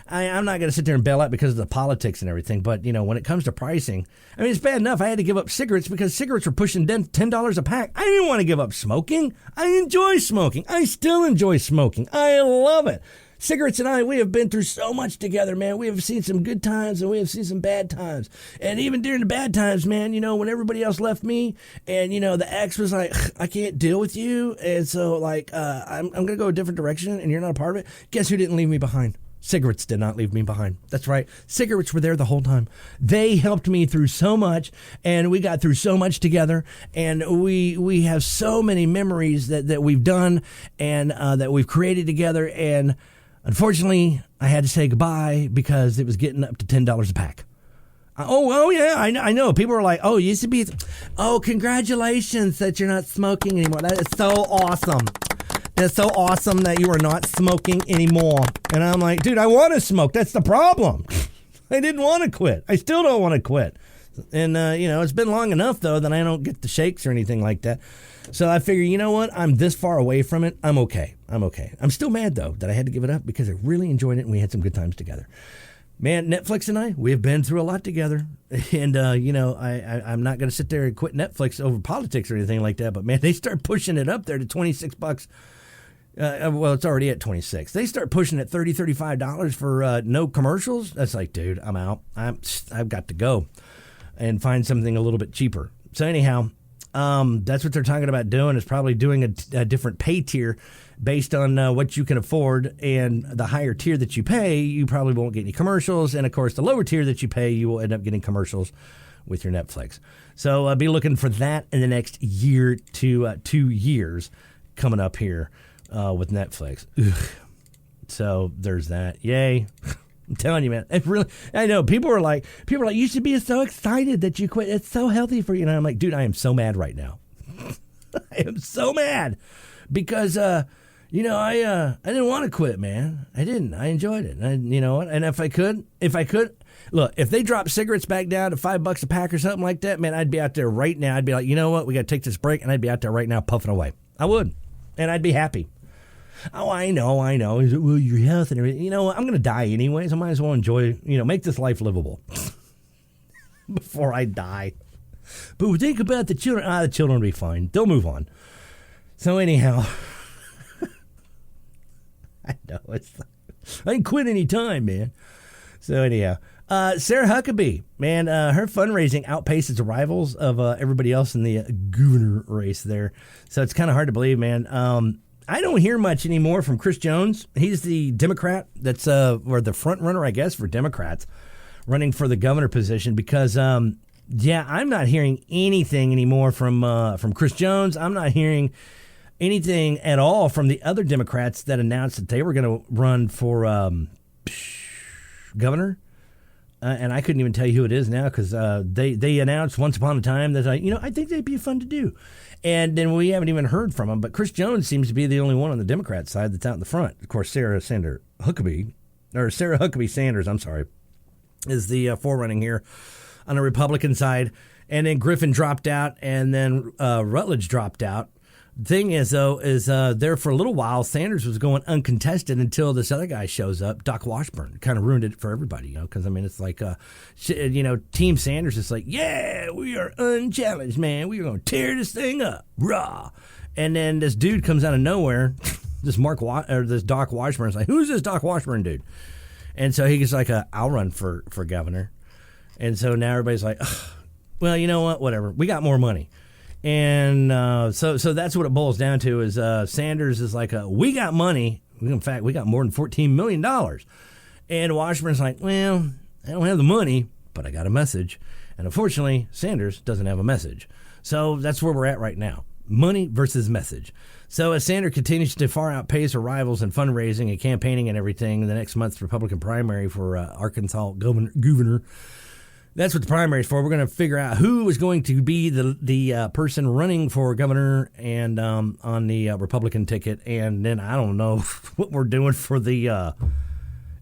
I'm not going to sit there and bail out because of the politics and everything. But, you know, when it comes to pricing, I mean, it's bad enough I had to give up cigarettes because cigarettes were pushing $10 a pack. I didn't want to give up smoking. I enjoy smoking. I still enjoy smoking. I love it. Cigarettes and I, we have been through so much together, man. We have seen some good times and we have seen some bad times. And even during the bad times, man, you know, when everybody else left me and, you know, the ex was like, I can't deal with you. And so, like, I'm going to go a different direction and you're not a part of it. Guess who didn't leave me behind? Cigarettes did not leave me behind. That's right. Cigarettes were there the whole time. They helped me through so much, and we got through so much together, and we have so many memories that we've done and that we've created together, and unfortunately, I had to say goodbye because it was getting up to $10 a pack. Oh yeah, I know. People are like, oh, it used to be, oh, congratulations that you're not smoking anymore. That is so awesome. It's so awesome that you are not smoking anymore. And I'm like, dude, I want to smoke. That's the problem. I didn't want to quit. I still don't want to quit. And, you know, it's been long enough, though, that I don't get the shakes or anything like that. So I figure, you know what? I'm this far away from it. I'm okay. I'm still mad, though, that I had to give it up because I really enjoyed it and we had some good times together. Man, Netflix and I, we have been through a lot together. And, you know, I'm not going to sit there and quit Netflix over politics or anything like that. But, man, they start pushing it up there to $26. Well, it's already at $26. They start pushing it $30, $35 for no commercials. That's like, dude, I'm out. I've got to go and find something a little bit cheaper. So anyhow, that's what they're talking about doing, is probably doing a different pay tier based on what you can afford. And the higher tier that you pay, you probably won't get any commercials. And, of course, the lower tier that you pay, you will end up getting commercials with your Netflix. So be looking for that in the next year to 2 years coming up here. With Netflix. Ugh. So there's that. Yay. I'm telling you, man. I know people are like, you should be so excited that you quit. It's so healthy for you. And I'm like, dude, I am so mad right now. I am so mad because, you know, I didn't want to quit, man. I didn't. I enjoyed it. And you know what? And if I could, look, if they drop cigarettes back down to $5 a pack or something like that, man, I'd be out there right now. I'd be like, you know what? We got to take this break. And I'd be out there right now puffing away. I would. And I'd be happy. Oh, I know. Is it, well, your health and everything. You know what? I'm going to die anyways. I might as well enjoy, you know, make this life livable before I die. But think about the children. The children will be fine. They'll move on. So anyhow, I know. I can quit any time, man. So anyhow, Sarah Huckabee, man, her fundraising outpaces the rivals of everybody else in the governor race there. So it's kind of hard to believe, man. I don't hear much anymore from Chris Jones. He's the Democrat that's or the front runner, I guess, for Democrats running for the governor position because, I'm not hearing anything anymore from Chris Jones. I'm not hearing anything at all from the other Democrats that announced that they were going to run for governor. And I couldn't even tell you who it is now because they announced once upon a time that, I think they'd be fun to do. And then we haven't even heard from him. But Chris Jones seems to be the only one on the Democrat side that's out in the front. Of course, Sarah Huckabee Sanders, is the forerunning here on the Republican side. And then Griffin dropped out, and then Rutledge dropped out. The thing is, though, there for a little while, Sanders was going uncontested until this other guy shows up, Doc Washburn. Kind of ruined it for everybody, because, it's like, Team Sanders is like, yeah, we are unchallenged, man. We are going to tear this thing up, rah. And then this dude comes out of nowhere, this Doc Washburn is like, who's this Doc Washburn dude? And so he's like, I'll run for governor. And so now everybody's like, well, you know what? Whatever. We got more money. And so that's what it boils down to is Sanders is like, we got money. In fact, we got more than $14 million. And Washburn's like, well, I don't have the money, but I got a message. And unfortunately, Sanders doesn't have a message. So that's where we're at right now. Money versus message. So as Sanders continues to far outpace her rivals in fundraising and campaigning and everything, the next month's Republican primary for Arkansas governor, that's what the primary is for. We're going to figure out who is going to be the person running for governor and on the Republican ticket. And then I don't know what we're doing for the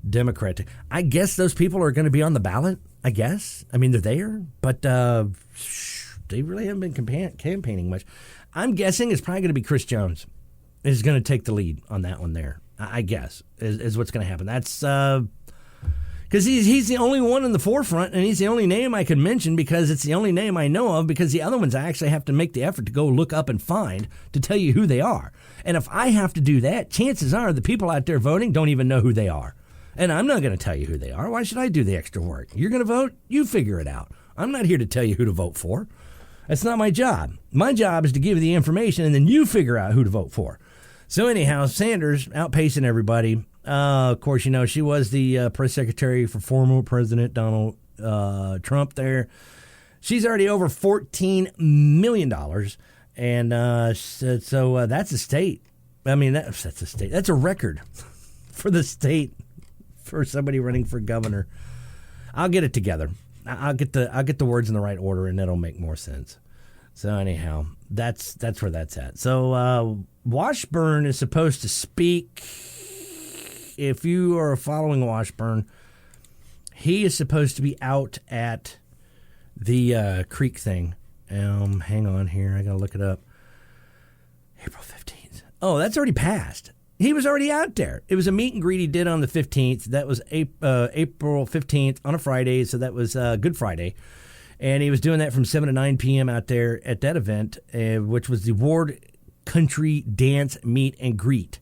Democrat. I guess those people are going to be on the ballot, I guess. I mean, they're there, but they really haven't been campaigning much. I'm guessing it's probably going to be Chris Jones is going to take the lead on that one there, I guess, is what's going to happen. That's because he's the only one in the forefront, and he's the only name I can mention because it's the only name I know of, because the other ones I actually have to make the effort to go look up and find to tell you who they are. And if I have to do that, chances are the people out there voting don't even know who they are. And I'm not going to tell you who they are. Why should I do the extra work? You're going to vote? You figure it out. I'm not here to tell you who to vote for. That's not my job. My job is to give you the information, and then you figure out who to vote for. So anyhow, Sanders outpacing everybody. Of course, you know, she was the press secretary for former President Donald Trump there. She's already over $14 million. And so that's a state. I mean, that's a state. That's a record for the state for somebody running for governor. I'll get it together. I'll get the words in the right order, and that'll make more sense. So anyhow, that's where that's at. So Washburn is supposed to speak. If you are following Washburn, he is supposed to be out at the Creek thing. Hang on here. I got to look it up. April 15th. Oh, that's already passed. He was already out there. It was a meet and greet he did on the 15th. That was April 15th on a Friday, so that was Good Friday. And he was doing that from 7 to 9 p.m. out there at that event, which was the Ward Country Dance Meet and Greet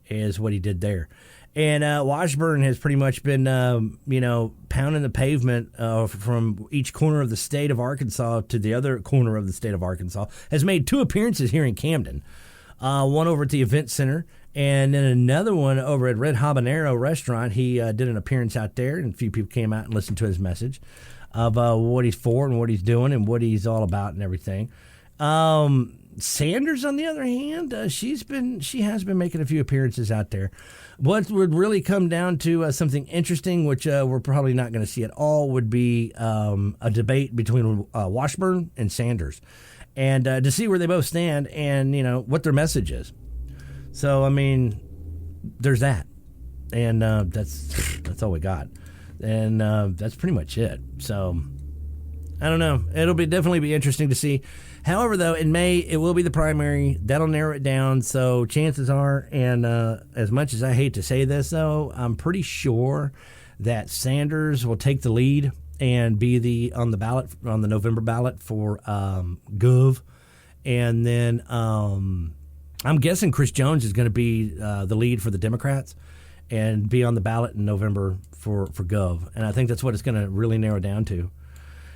is what he did there. And Washburn has pretty much been, pounding the pavement from each corner of the state of Arkansas to the other corner of the state of Arkansas. Has made 2 appearances here in Camden. One over at the Event Center, and then another one over at Red Habanero Restaurant. He did an appearance out there, and a few people came out and listened to his message of what he's for and what he's doing and what he's all about and everything. Sanders, on the other hand, she has been making a few appearances out there. What would really come down to something interesting, which we're probably not going to see at all, would be a debate between Washburn and Sanders, and to see where they both stand and what their message is. So I mean, there's that, and that's all we got, and that's pretty much it. So I don't know. It'll definitely be interesting to see. However, though, in May, it will be the primary. That'll narrow it down. So chances are, and as much as I hate to say this, though, I'm pretty sure that Sanders will take the lead and be on the November ballot for Gov. And then I'm guessing Chris Jones is going to be the lead for the Democrats and be on the ballot in November for Gov. And I think that's what it's going to really narrow down to.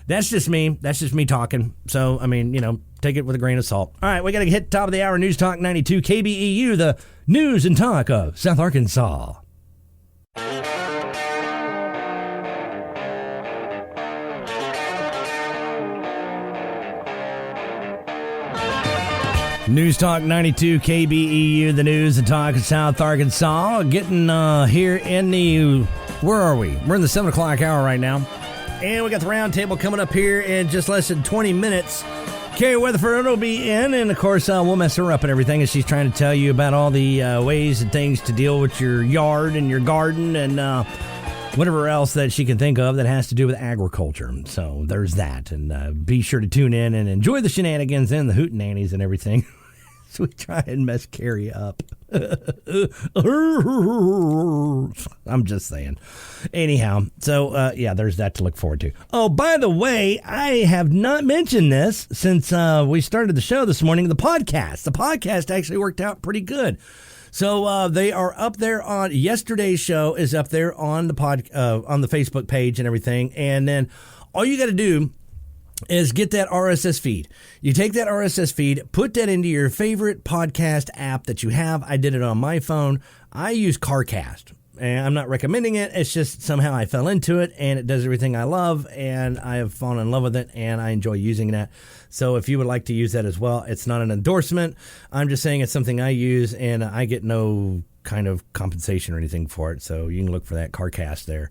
That's just me. That's just me talking. So, I mean, take it with a grain of salt. All right, we got to hit top of the hour. News Talk 92 KBEU, the news and talk of South Arkansas. News Talk 92 KBEU, the news and talk of South Arkansas. Getting here in the, where are we? We're in the 7 o'clock hour right now. And we got the round table coming up here in just less than 20 minutes. Carrie Weatherford will be in, and of course we'll mess her up and everything as she's trying to tell you about all the ways and things to deal with your yard and your garden and whatever else that she can think of that has to do with agriculture. So there's that, and be sure to tune in and enjoy the shenanigans and the hootenannies and everything. So we try and mess Carrie up. I'm just saying. Anyhow, so there's that to look forward to. Oh, by the way, I have not mentioned this since we started the show this morning. The podcast actually worked out pretty good. So they are up there on yesterday's show is up there on the on the Facebook page and everything. And then all you got to do is get that RSS feed. You take that RSS feed, put that into your favorite podcast app that you have. I did it on my phone. I use CarCast. And I'm not recommending it. It's just somehow I fell into it, and it does everything I love, and I have fallen in love with it, and I enjoy using that. So if you would like to use that as well, it's not an endorsement. I'm just saying it's something I use, and I get no kind of compensation or anything for it. So you can look for that CarCast there.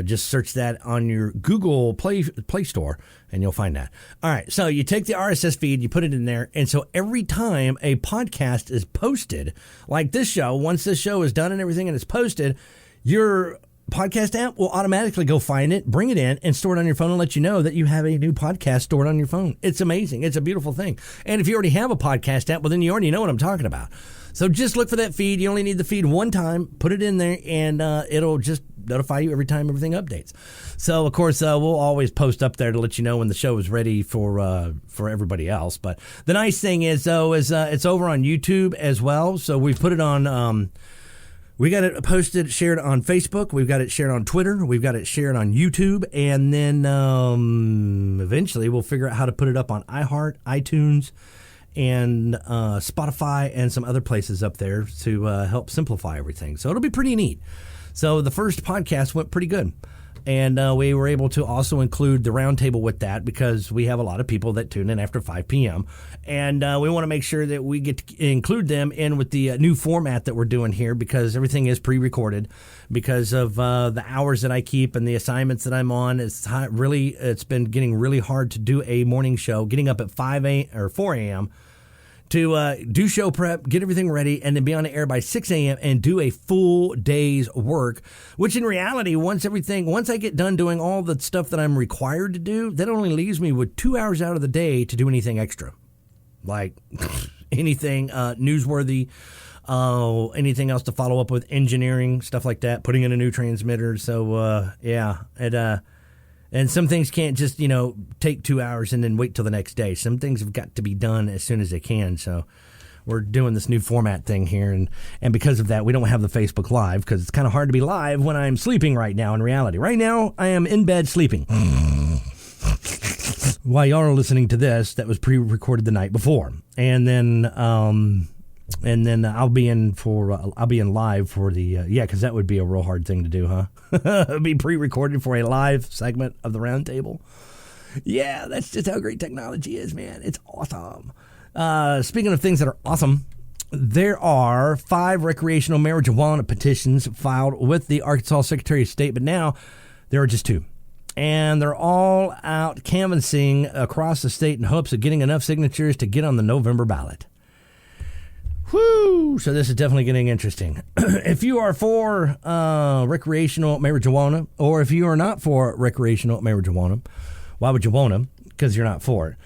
Just search that on your Google Play Store, and you'll find that. All right, so you take the RSS feed, you put it in there, and so every time a podcast is posted, like this show, once this show is done and everything and it's posted, your podcast app will automatically go find it, bring it in, and store it on your phone and let you know that you have a new podcast stored on your phone. It's amazing. It's a beautiful thing. And if you already have a podcast app, well, then you already know what I'm talking about. So just look for that feed. You only need the feed one time. Put it in there, and it'll just notify you every time everything updates. So, of course, we'll always post up there to let you know when the show is ready for everybody else. But the nice thing is, though, is it's over on YouTube as well. So we've put it on we got it posted, shared on Facebook. We've got it shared on Twitter. We've got it shared on YouTube. And then eventually we'll figure out how to put it up on iHeart, iTunes, and Spotify, and some other places up there to help simplify everything. So it'll be pretty neat. So the first podcast went pretty good. And we were able to also include the roundtable with that because we have a lot of people that tune in after 5 p.m. And we want to make sure that we get to include them in with the new format that we're doing here because everything is pre-recorded because of the hours that I keep and the assignments that I'm on. It's been getting really hard to do a morning show, getting up at 4 a.m. to do show prep, get everything ready, and then be on the air by 6 a.m. and do a full day's work, which in reality, once I get done doing all the stuff that I'm required to do, that only leaves me with 2 hours out of the day to do anything extra. Like anything newsworthy, anything else to follow up with, engineering, stuff like that, putting in a new transmitter. So, and some things can't just, take 2 hours and then wait till the next day. Some things have got to be done as soon as they can. So we're doing this new format thing here. And because of that, we don't have the Facebook Live because it's kind of hard to be live when I'm sleeping right now in reality. Right now, I am in bed sleeping. While y'all are listening to this, that was pre-recorded the night before. And then I'll be in live for the because that would be a real hard thing to do, huh? Be pre-recorded for a live segment of the roundtable. Yeah, that's just how great technology is, man. It's awesome. Speaking of things that are awesome, there are 5 recreational marijuana petitions filed with the Arkansas Secretary of State, but now there are just 2. And they're all out canvassing across the state in hopes of getting enough signatures to get on the November ballot. Whoo! So this is definitely getting interesting. If you are for recreational marijuana, or if you are not for recreational marijuana, why would you want them? Because you're not for it.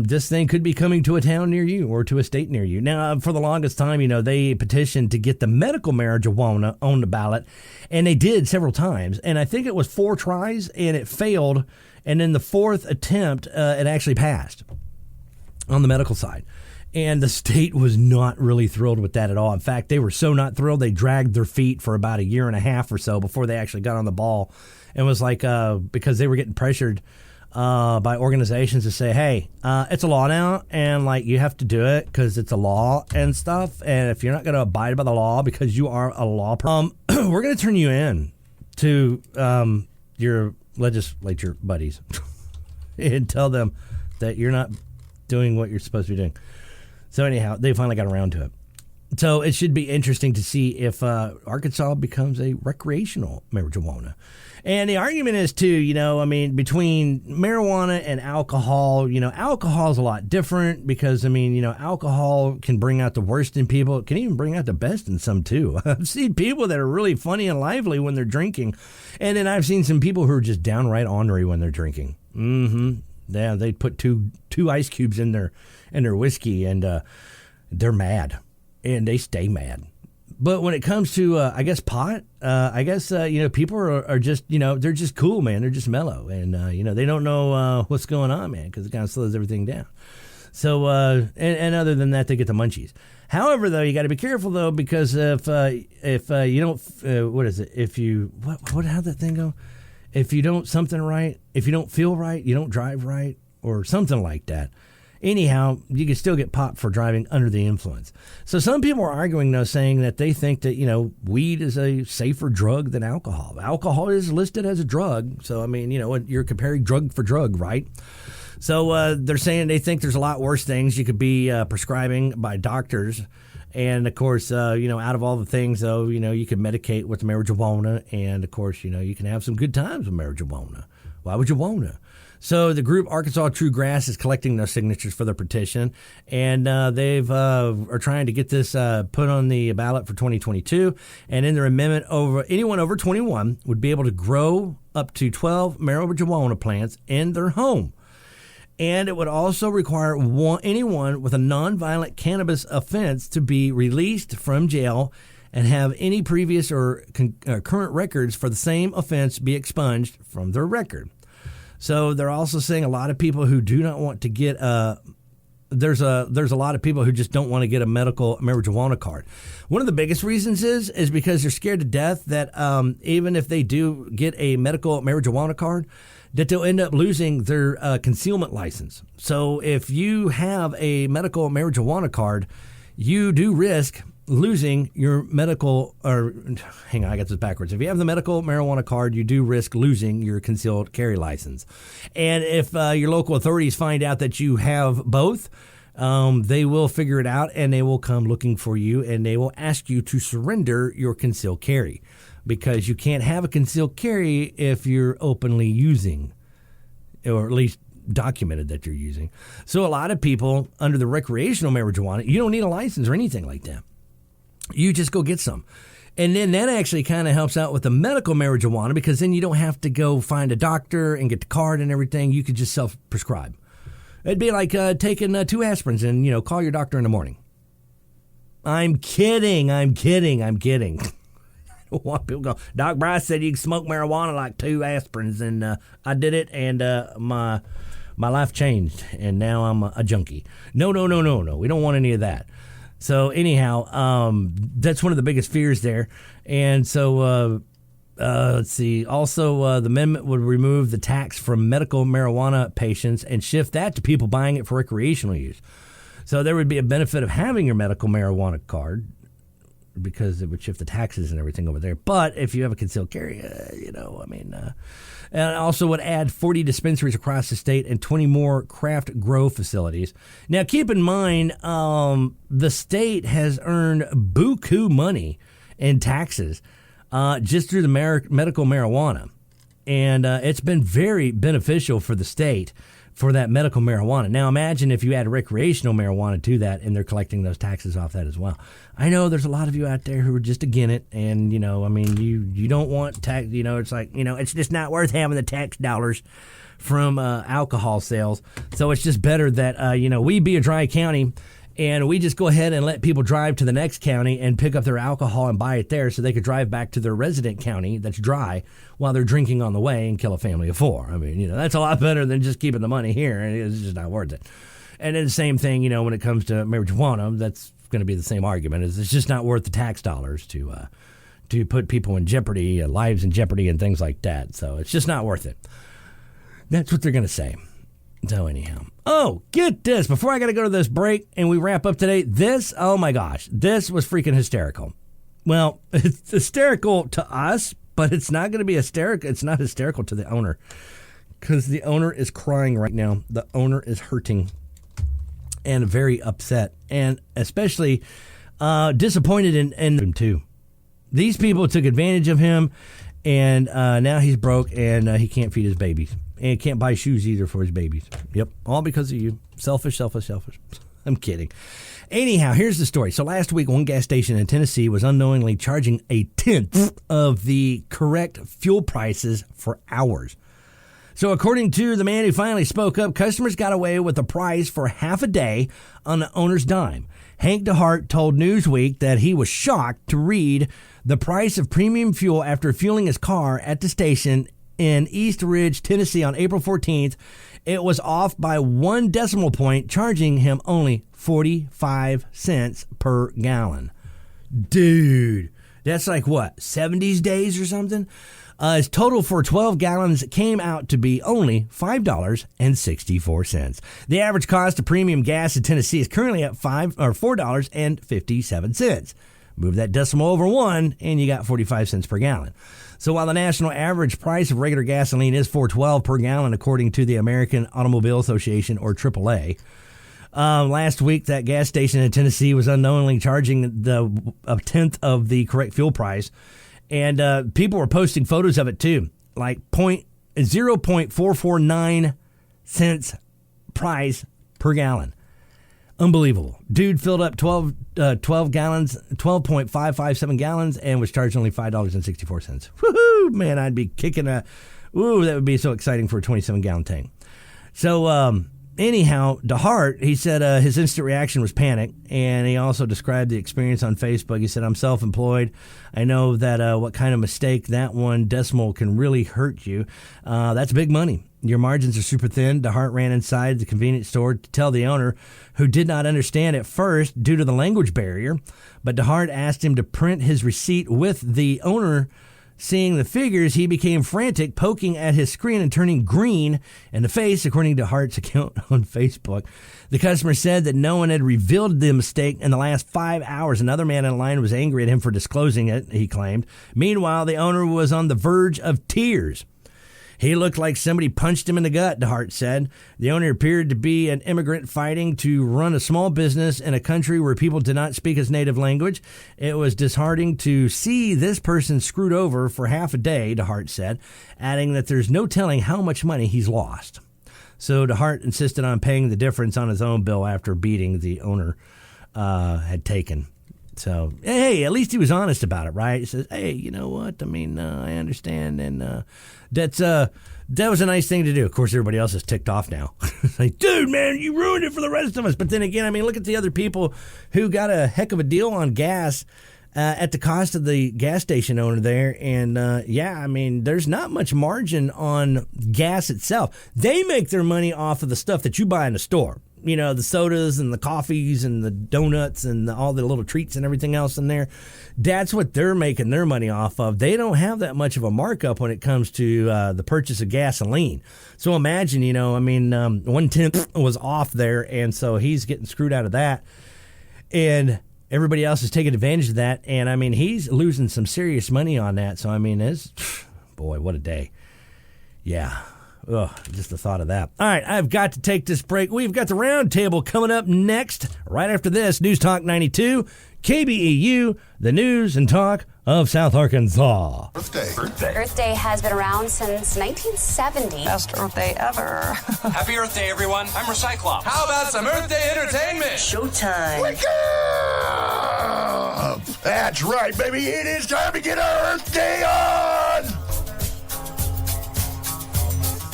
This thing could be coming to a town near you or to a state near you. Now, for the longest time, they petitioned to get the medical marijuana on the ballot, and they did several times. And I think it was 4 tries, and it failed. And in the 4th attempt, it actually passed on the medical side. And the state was not really thrilled with that at all. In fact, they were so not thrilled, they dragged their feet for about a year and a half or so before they actually got on the ball. And was like, because they were getting pressured by organizations to say, hey, it's a law now, and you have to do it because it's a law and stuff. And if you're not going to abide by the law because you are a law person, we're going to turn you in to your legislature buddies and tell them that you're not doing what you're supposed to be doing. So anyhow, they finally got around to it. So it should be interesting to see if Arkansas becomes a recreational marijuana. And the argument is, too, between marijuana and alcohol, alcohol is a lot different because, alcohol can bring out the worst in people. It can even bring out the best in some, too. I've seen people that are really funny and lively when they're drinking. And then I've seen some people who are just downright ornery when they're drinking. Mm-hmm. Yeah, they put two ice cubes in their whiskey, and they're mad, and they stay mad. But when it comes to, pot, people are just, they're just cool, man. They're just mellow, and, they don't know what's going on, man, because it kind of slows everything down. So, and other than that, they get the munchies. However, though, you got to be careful though, because if you don't, what is it? If you how'd that thing go? If you don't something right, if you don't feel right, you don't drive right, or something like that. Anyhow, you can still get popped for driving under the influence. So some people are arguing, though, saying that they think that, weed is a safer drug than alcohol. Alcohol is listed as a drug. So, I mean, you're comparing drug for drug, right? So they're saying they think there's a lot worse things you could be prescribing by doctors. And, of course, out of all the things, though, you can medicate with marijuana. And, of course, you can have some good times with marijuana. Why would you want to? So the group Arkansas True Grass is collecting those signatures for their petition, and they've are trying to get this put on the ballot for 2022. And in their amendment, anyone over 21 would be able to grow up to 12 marijuana plants in their home. And it would also require anyone with a nonviolent cannabis offense to be released from jail and have any previous or current records for the same offense be expunged from their record. So they're also saying a lot of people who do not want to get there's a lot of people who just don't want to get a medical marijuana card. One of the biggest reasons is because they're scared to death that even if they do get a medical marijuana card, that they'll end up losing their concealment license. So if you have a medical marijuana card, you do risk losing your medical, or hang on, I got this backwards. If you have the medical marijuana card, you do risk losing your concealed carry license. And if your local authorities find out that you have both, they will figure it out and they will come looking for you and they will ask you to surrender your concealed carry, because you can't have a concealed carry if you're openly using, or at least documented that you're using. So a lot of people under the recreational marijuana, you don't need a license or anything like that. You just go get some. And then that actually kind of helps out with the medical marijuana, because then you don't have to go find a doctor and get the card and everything. You could just self-prescribe. It'd be like taking 2 aspirins and, call your doctor in the morning. I'm kidding. I don't want people to go, Doc Bryce said you can smoke marijuana like 2 aspirins. And I did it, and my life changed, and now I'm a junkie. No. We don't want any of that. So anyhow, that's one of the biggest fears there. And so let's see. Also, the amendment would remove the tax from medical marijuana patients and shift that to people buying it for recreational use. So there would be a benefit of having your medical marijuana card, because it would shift the taxes and everything over there. But if you have a concealed carry, and also would add 40 dispensaries across the state and 20 more craft grow facilities. Now, keep in mind, the state has earned buku money in taxes just through the medical marijuana. And it's been very beneficial for the state for that medical marijuana. Now, imagine if you add recreational marijuana to that and they're collecting those taxes off that as well. I know there's a lot of you out there who are just against it, and, you don't want tax, it's like, it's just not worth having the tax dollars from alcohol sales. So it's just better that, we be a dry county and we just go ahead and let people drive to the next county and pick up their alcohol and buy it there so they could drive back to their resident county that's dry while they're drinking on the way and kill a family of 4. I mean, that's a lot better than just keeping the money here, and it's just not worth it. And then the same thing, when it comes to marijuana, that's going to be the same argument. It's just not worth the tax dollars to put people in jeopardy, lives in jeopardy and things like that. So it's just not worth it. That's what they're going to say. So anyhow. Oh, get this. Before I got to go to this break and we wrap up today, oh my gosh, this was freaking hysterical. Well, it's hysterical to us, but it's not going to be hysterical. It's not hysterical to the owner, because the owner is crying right now. The owner is hurting and very upset, and especially disappointed in him too. These people took advantage of him, and now he's broke, and he can't feed his babies. And can't buy shoes either for his babies. Yep, all because of you. Selfish. I'm kidding. Anyhow, here's the story. So last week, one gas station in Tennessee was unknowingly charging a tenth of the correct fuel prices for hours. So according to the man who finally spoke up, customers got away with the price for half a day on the owner's dime. Hank DeHart told Newsweek that he was shocked to read the price of premium fuel after fueling his car at the station in East Ridge, Tennessee on April 14th. It was off by 1 decimal point, charging him only 45 cents per gallon. Dude, that's like what, 70s days or something? His total for 12 gallons came out to be only $5.64. The average cost of premium gas in Tennessee is currently at $4.57. Move that decimal over 1, and you got 45 cents per gallon. So while the national average price of regular gasoline is $4.12 per gallon, according to the American Automobile Association, or AAA, last week that gas station in Tennessee was unknowingly charging a tenth of the correct fuel price, and people were posting photos of it too, like 0.449 cents price per gallon. Unbelievable. Dude filled up 12 gallons, 12.557 gallons, and was charged only $5.64. Woohoo! Man, I'd be kicking that would be so exciting for a 27-gallon tank. So, anyhow, DeHart, he said his instant reaction was panic, and he also described the experience on Facebook. He said, I'm self-employed. I know that what kind of mistake that 1 decimal can really hurt you. That's big money. Your margins are super thin. DeHart ran inside the convenience store to tell the owner, who did not understand at first due to the language barrier. But DeHart asked him to print his receipt. With the owner seeing the figures, he became frantic, poking at his screen and turning green in the face, according to DeHart's account on Facebook. The customer said that no one had revealed the mistake in the last 5 hours. Another man in line was angry at him for disclosing it, he claimed. Meanwhile, the owner was on the verge of tears. He looked like somebody punched him in the gut, DeHart said. The owner appeared to be an immigrant fighting to run a small business in a country where people did not speak his native language. It was disheartening to see this person screwed over for half a day, DeHart said, adding that there's no telling how much money he's lost. So DeHart insisted on paying the difference on his own bill after beating the owner had taken. So, hey, at least he was honest about it, right? He says, hey, you know what? I mean, I understand, and that was a nice thing to do. Of course, everybody else is ticked off now. It's like, dude, man, you ruined it for the rest of us. But then again, I mean, look at the other people who got a heck of a deal on gas at the cost of the gas station owner there. And, I mean, there's not much margin on gas itself. They make their money off of the stuff that you buy in the store. You know, the sodas and the coffees and the donuts and all the little treats and everything else in there. That's what they're making their money off of. They don't have that much of a markup when it comes to the purchase of gasoline. So imagine, 1/10 was off there, and so he's getting screwed out of that. And everybody else is taking advantage of that. And, I mean, he's losing some serious money on that. So, I mean, boy, what a day. Yeah. Ugh, just the thought of that. All right, I've got to take this break. We've got the round table coming up next. Right after this, News Talk 92, KBEU, the news and talk of South Arkansas.
Earth Day.
Earth Day has been around since 1970.
Best Earth Day ever.
Happy Earth Day, everyone. I'm Recyclops.
How about some Earth Day entertainment?
Showtime.
Wake up! That's right, baby. It is time to get our Earth Day on!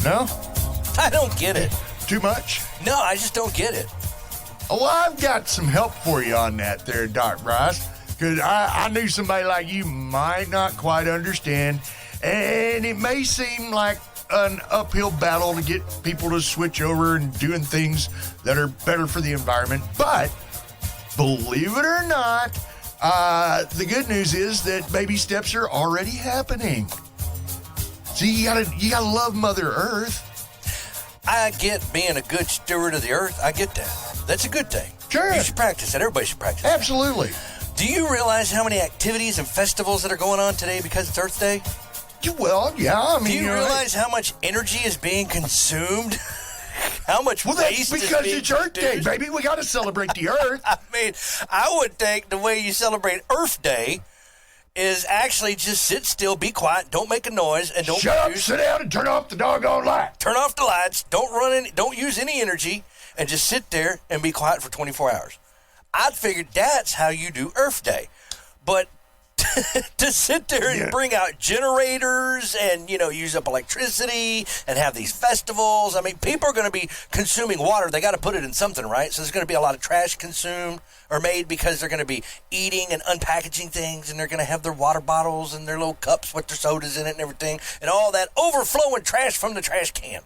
No?
I don't get it.
Too much?
No, I just don't get it.
Oh, I've got some help for you on that there, Doc Bryce, because I knew somebody like you might not quite understand, and it may seem like an uphill battle to get people to switch over and doing things that are better for the environment, but believe it or not, the good news is that baby steps are already happening. See, you gotta love Mother Earth.
I get being a good steward of the earth. I get that. That's a good thing.
Sure.
You should practice that. Everybody should practice that.
Absolutely.
Do you realize how many activities and festivals that are going on today because it's Earth Day?
Well, yeah, I mean...
Do you realize how much energy is being consumed? How much waste
that's
is
because
being
it's Earth Day,
produced?
baby. We gotta celebrate the Earth.
I mean, I would think the way you celebrate Earth Day is actually just sit still, be quiet, don't make a noise, and don't
Shut up, sit down, and turn off the doggone light.
Turn off the lights, don't use any energy, and just sit there and be quiet for 24 hours. I'd figured that's how you do Earth Day. But to sit there and bring out generators and, use up electricity and have these festivals. I mean, people are going to be consuming water. They got to put it in something, right? So there's going to be a lot of trash consumed or made because they're going to be eating and unpackaging things, and they're going to have their water bottles and their little cups with their sodas in it and everything, and all that overflowing trash from the trash can.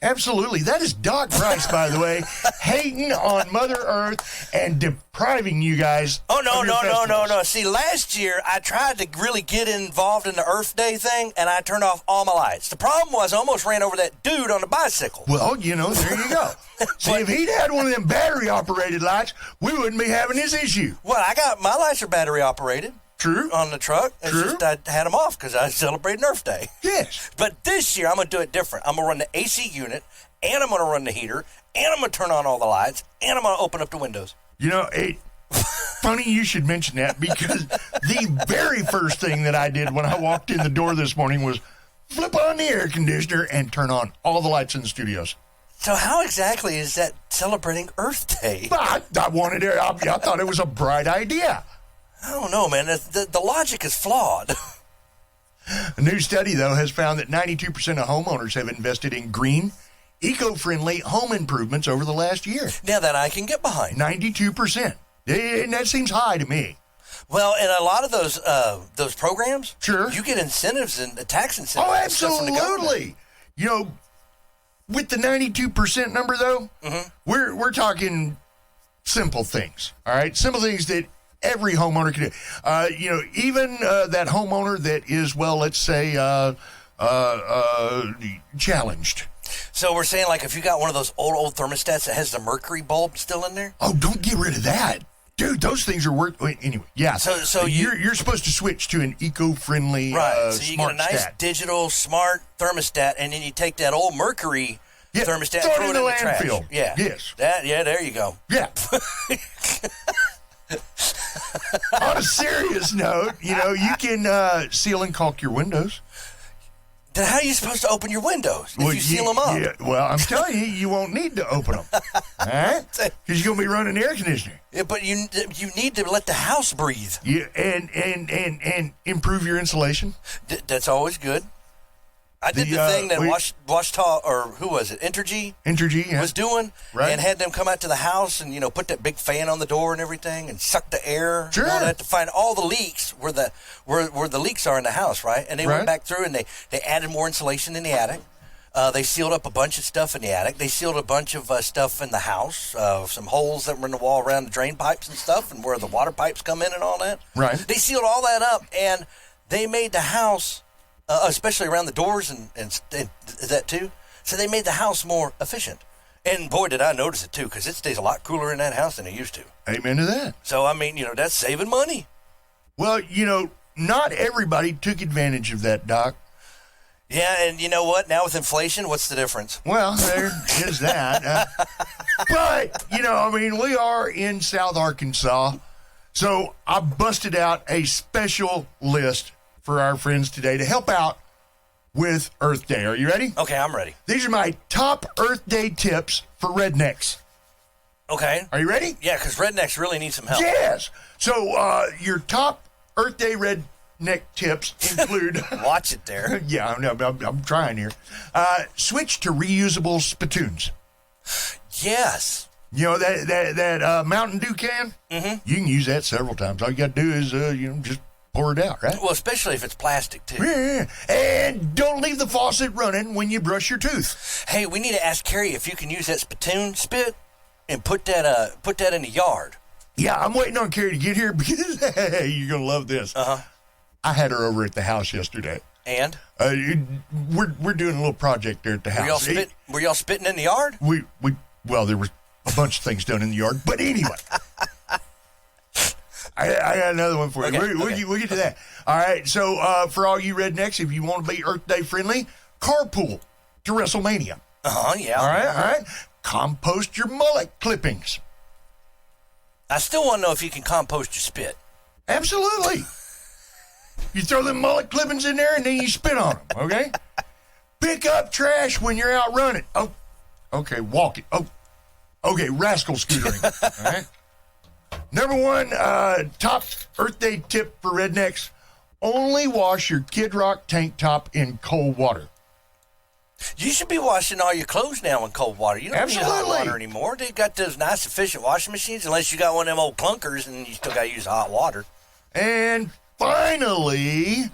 Absolutely. That is Doc Bryce, by the way, hating on Mother Earth and depriving you guys.
Oh, no.
festivals.
See, last year, I tried to really get involved in the Earth Day thing, and I turned off all my lights. The problem was I almost ran over that dude on the bicycle.
Well, there you go. See, if he'd had one of them battery-operated lights, we wouldn't be having this issue.
Well, my lights are battery-operated.
True.
On the truck. It's
True.
just I had them off because I was celebrating Earth Day.
Yes.
But this year, I'm going to do it different. I'm going to run the AC unit, and I'm going to run the heater, and I'm going to turn on all the lights, and I'm going to open up the windows.
Funny you should mention that, because the very first thing that I did when I walked in the door this morning was flip on the air conditioner and turn on all the lights in the studios.
So how exactly is that celebrating Earth Day?
I thought it was a bright idea.
I don't know, man. The logic is flawed.
A new study, though, has found that 92% of homeowners have invested in green, eco-friendly home improvements over the last year.
Now that I can get behind.
92%. And that seems high to me.
Well, in a lot of those programs,
sure,
you get incentives and tax incentives.
Oh, absolutely. With the 92% number, though, we're talking simple things. All right, simple things that every homeowner can do. Even that homeowner that is, well, let's say, challenged.
So we're saying, if you got one of those old thermostats that has the mercury bulb still in there?
Oh, don't get rid of that. Dude, those things are worth... Anyway, yeah.
So
you're supposed to switch to an eco-friendly
right. So you
smart
get a nice
stat.
digital smart thermostat, and then you take that old mercury thermostat and
throw it in the
trash.
landfill.
Yeah.
Yes.
There you go.
Yeah. On a serious note, you can seal and caulk your windows.
Then how are you supposed to open your windows if you seal them up?
Yeah, well, I'm telling you, you won't need to open them. All right? Because you're going to be running the air conditioner.
Yeah, but you need to let the house breathe.
Yeah, and improve your insulation.
That's always good. I did the thing that Washta, or who was it? Entergy,
yeah.
was doing,
right.
And had them come out to the house and put that big fan on the door and everything, and suck the air.
Sure.
And all that to find all the leaks where the leaks are in the house, right? And they went back through and they added more insulation in the attic. They sealed up a bunch of stuff in the attic. They sealed a bunch of stuff in the house, some holes that were in the wall around the drain pipes and stuff, and where the water pipes come in and all that.
Right.
They sealed all that up, and they made the house. Especially around the doors and that too. So they made the house more efficient. And boy, did I notice it too, because it stays a lot cooler in that house than it used to.
Amen to that.
So, that's saving money.
Well, not everybody took advantage of that, Doc.
Yeah, and you know what? Now with inflation, what's the difference?
Well, there is that. But, we are in South Arkansas. So I busted out a special list for our friends today to help out with Earth Day. Are you ready?
Okay, I'm ready.
These are my top Earth Day tips for rednecks.
Okay.
Are you ready?
Yeah, because rednecks really need some help.
Yes. So your top Earth Day redneck tips include...
Watch it there.
Yeah, I'm trying here. Switch to reusable spittoons.
Yes.
That Mountain Dew can? Mm-hmm. You can use that several times. All you got to do is, just pour it out, right?
Well, especially if it's plastic, too.
Yeah. And don't leave the faucet running when you brush your tooth.
Hey, we need to ask Carrie if you can use that spittoon spit and put that in the yard.
Yeah, I'm waiting on Carrie to get here because you're going to love this.
Uh-huh.
I had her over at the house yesterday.
And?
We're doing a little project there at the house.
Were y'all spitting in the yard?
Well, there was a bunch of things done in the yard. But anyway... I got another one for you.
Okay,
We'll get to that. All right. So for all you rednecks, if you want to be Earth Day friendly, carpool to WrestleMania.
Yeah.
All right. Compost your mullet clippings.
I still want to know if you can compost your spit.
Absolutely. You throw them mullet clippings in there and then you spit on them. Okay. Pick up trash when you're out running. Oh, okay. Walk it. Oh, okay. Rascal scootering. All right. Number one, top Earth Day tip for rednecks: only wash your Kid Rock tank top in cold water.
You should be washing all your clothes now in cold water. You don't need hot water anymore. They got those nice, efficient washing machines, unless you got one of them old clunkers and you still got to use hot water.
And finally,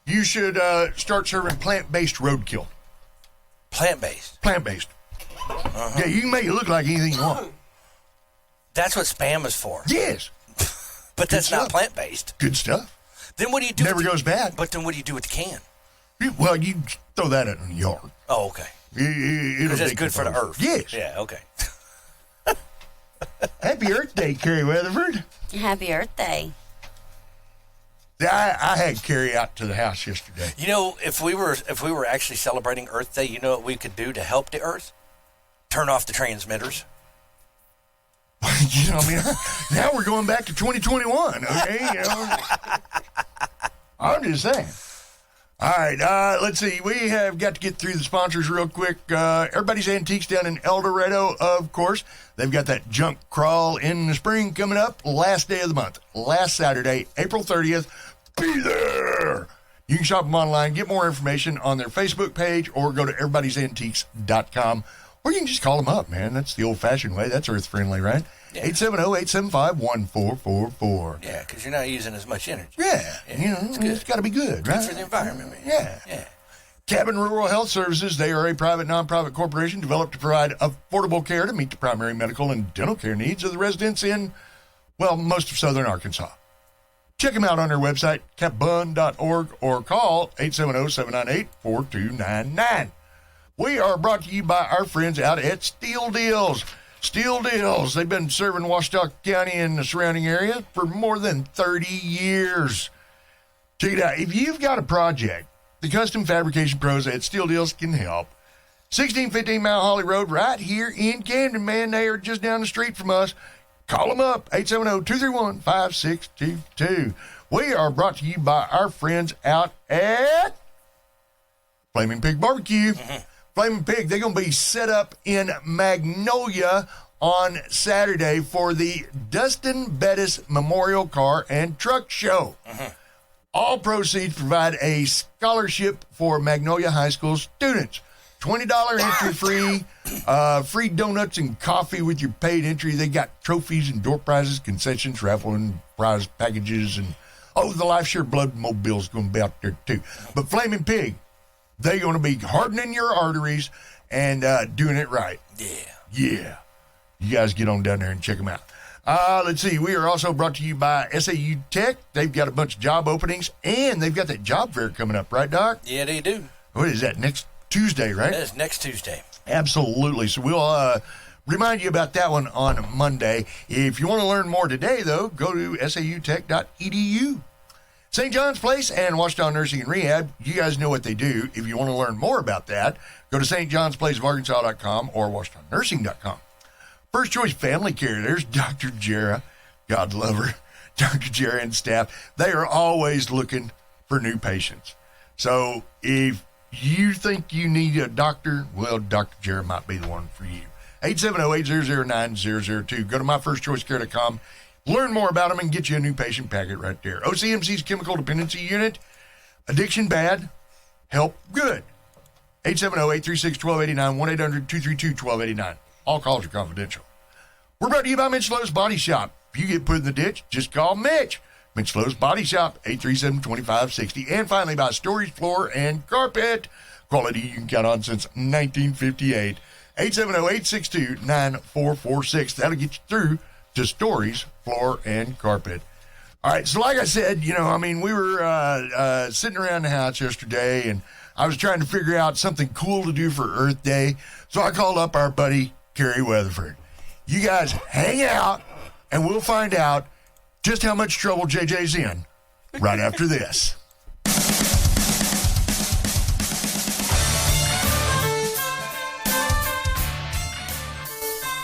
you should start serving plant-based roadkill.
Plant-based?
Plant-based. Uh-huh. Yeah, you can make it look like anything you want.
That's what Spam is for.
Yes.
But that's not plant-based.
Good stuff.
Then what do you do?
Never goes bad.
But then what do you do with the can?
Well, you throw that in the yard.
Oh, okay.
Because
that's good for the earth.
Yes.
Yeah, okay.
Happy Earth Day, Carrie Weatherford.
Happy Earth Day.
I had Carrie out to the house yesterday.
You know, if we were actually celebrating Earth Day, you know what we could do to help the Earth? Turn off the transmitters.
You know, I mean, now we're going back to 2021. Okay, you know, I'm just saying. All right, let's see. We have got to get through the sponsors real quick. Everybody's Antiques down in El Dorado, of course. They've got that junk crawl in the spring coming up. Last day of the month, last Saturday, April 30th. Be there. You can shop them online, get more information on their Facebook page, or go to everybodiesantiques.com. Or you can just call them up, man. That's the old-fashioned way. That's earth-friendly, right? Yeah. 870-875-1444.
Yeah, because you're not using as much energy.
Yeah. You know, it's got to be good, right?
Good for the environment, man.
Yeah. Cabin Rural Health Services, they are a private, non-profit corporation developed to provide affordable care to meet the primary medical and dental care needs of the residents in, well, most of southern Arkansas. Check them out on their website, capbun.org, or call 870-798-4299. We are brought to you by our friends out at Steel Deals. Steel Deals, they've been serving Washita County and the surrounding area for more than 30 years. Check it out. If you've got a project, the custom fabrication pros at Steel Deals can help. 1615 Mount Holly Road, right here in Camden, man. They are just down the street from us. Call them up, 870-231-5622. We are brought to you by our friends out at Flaming Pig Barbecue. Flaming Pig, they're going to be set up in Magnolia on Saturday for the Dustin Bettis Memorial Car and Truck Show. All proceeds provide a scholarship for Magnolia High School students. $20 entry free, free donuts and coffee with your paid entry. They got trophies and door prizes, concessions, raffle and prize packages, and the Life Share Blood Mobile's going to be out there too. But Flaming Pig, they're going to be hardening your arteries and doing it right. Yeah. You guys get on down there and check them out. Let's see. We are also brought to you by SAU Tech. They've got a bunch of job openings, and they've got that job fair coming up, right, Doc?
Yeah, they do.
What is that, next Tuesday, right?
That is next Tuesday.
Absolutely. So we'll remind you about that one on Monday. If you want to learn more today, though, go to sautech.edu. St. John's Place and Washita Nursing and Rehab, you guys know what they do. If you want to learn more about that, go to stjohnsplaceofarkansas.com or washitanursing.com. First Choice Family Care, there's Dr. Jera. God love her. Dr. Jera and staff, they are always looking for new patients. So if you think you need a doctor, well, Dr. Jera might be the one for you. 870-800-9002. Go to myfirstchoicecare.com. Learn more about them and get you a new patient packet right there. OCMC's Chemical Dependency Unit. Addiction bad, help good. 870-836-1289, 1-800-232-1289. All calls are confidential. We're brought to you by Mitch Lowe's Body Shop. If you get put in the ditch, just call Mitch. Mitch Lowe's Body Shop, 837-2560. And finally by Stories Floor and Carpet. Quality you can count on since 1958. 870-862-9446. That'll get you through to Stories, Floor, and Carpet. All right, so like I said, we were sitting around the house yesterday, and I was trying to figure out something cool to do for Earth Day, so I called up our buddy, Carrie Weatherford. You guys hang out, and we'll find out just how much trouble JJ's in right after this.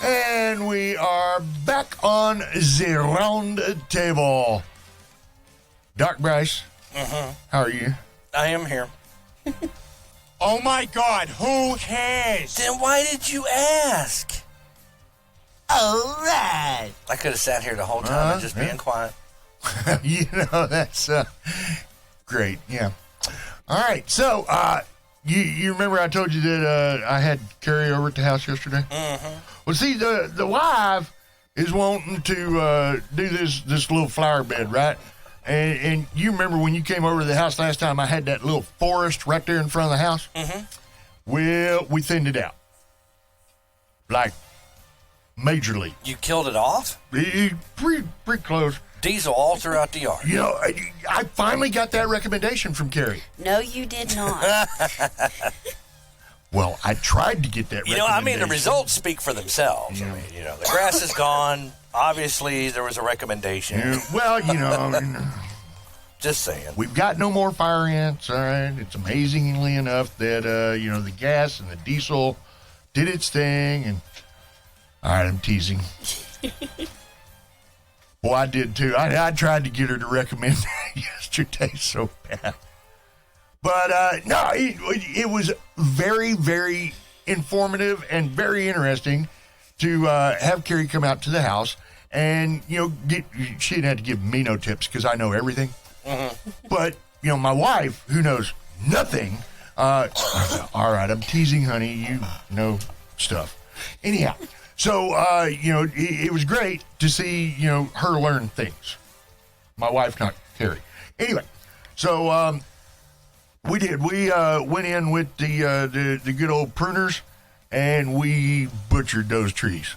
And we are back on the round table. Doc Bryce, how are you?
I am here.
Oh my God, who cares?
Then why did you ask?
All right. right.
I could have sat here the whole time and just being quiet.
That's great. Yeah. All right. So, you remember I told you that I had Carrie over at the house yesterday?
Mm-hmm.
Well, see, the wife is wanting to do this little flower bed, right? And you remember when you came over to the house last time, I had that little forest right there in front of the house?
Mm-hmm.
Well, we thinned it out. Like, majorly.
You killed it off?
Pretty close.
Diesel all throughout the yard.
You know, I finally got that recommendation from Carrie.
No, you did not.
Well, I tried to get that recommendation.
The results speak for themselves.
Yeah.
I mean, the grass is gone. Obviously, there was a recommendation.
Yeah, well,
Just saying.
We've got no more fire ants, all right? It's amazingly enough that, the gas and the diesel did its thing. And all right, I'm teasing. Well, I did, too. I tried to get her to recommend that yesterday so bad. But, no, it was very, very informative and very interesting to have Carrie come out to the house and, she didn't have to give me no tips because I know everything. Mm-hmm. But, my wife, who knows nothing, all right, I'm teasing, honey, you know stuff. Anyhow, so, it was great to see, her learn things. My wife, not Carrie. Anyway, so, we did. We went in with the good old pruners, and we butchered those trees.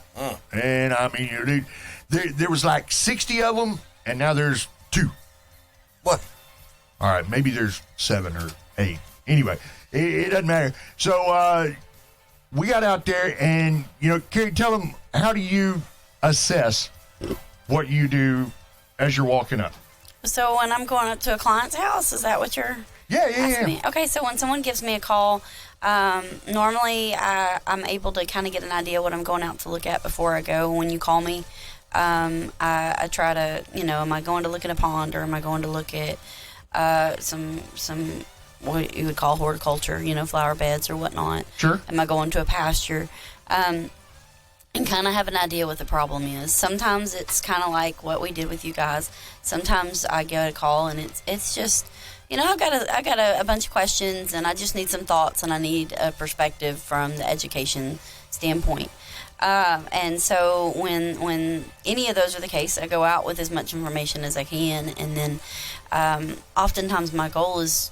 And, I mean, there was like 60 of them, and now there's 2.
What?
All right, maybe there's 7 or 8. Anyway, it doesn't matter. So, we got out there, and, Carrie, tell them, how do you assess what you do as you're walking up?
So when I'm going up to a client's house, is that what you're asking me? Okay, so when someone gives me a call, normally I'm able to kind of get an idea what I'm going out to look at before I go. When you call me, I try to, am I going to look at a pond, or am I going to look at some what you would call horticulture, flower beds or whatnot?
Sure.
Am I going to a pasture? And kind of have an idea what the problem is. Sometimes it's kind of like what we did with you guys. Sometimes I get a call and it's just, I got a bunch of questions, and I just need some thoughts, and I need a perspective from the education standpoint. And so when any of those are the case, I go out with as much information as I can, and then oftentimes my goal is,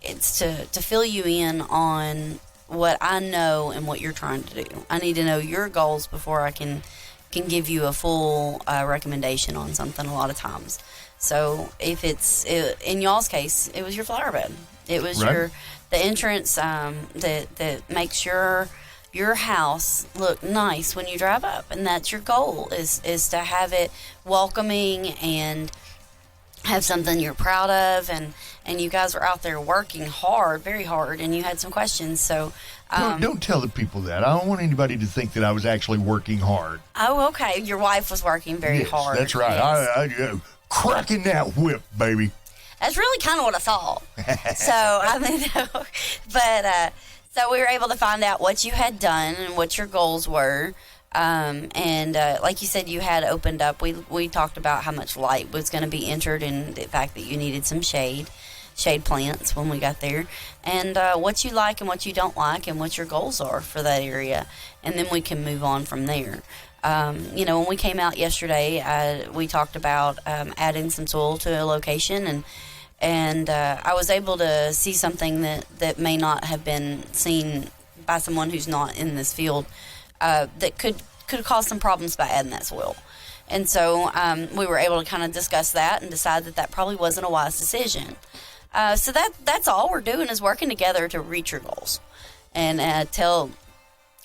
it's to fill you in on what I know and what you're trying to do. I need to know your goals before I can give you a full recommendation on something a lot of times. So if in y'all's case, it was your flower bed. It was the entrance that makes your house look nice when you drive up. And that's your goal, is to have it welcoming and have something you're proud of, and you guys were out there working hard, very hard, and you had some questions. So
don't tell the people that. I don't want anybody to think that I was actually working hard.
Oh, okay. Your wife was working very hard.
That's right.
Yes.
I cracking that whip, baby.
That's really kind of what I thought. So we were able to find out what you had done and what your goals were. And like you said, you had opened up. We talked about how much light was going to be entered, and the fact that you needed some shade plants when we got there, and what you like and what you don't like, and what your goals are for that area, and then we can move on from there. When we came out yesterday, we talked about adding some soil to a location, and I was able to see something that may not have been seen by someone who's not in this field. That could cause some problems by adding that soil. And so we were able to kind of discuss that and decide that probably wasn't a wise decision. So that's all we're doing, is working together to reach your goals, and tell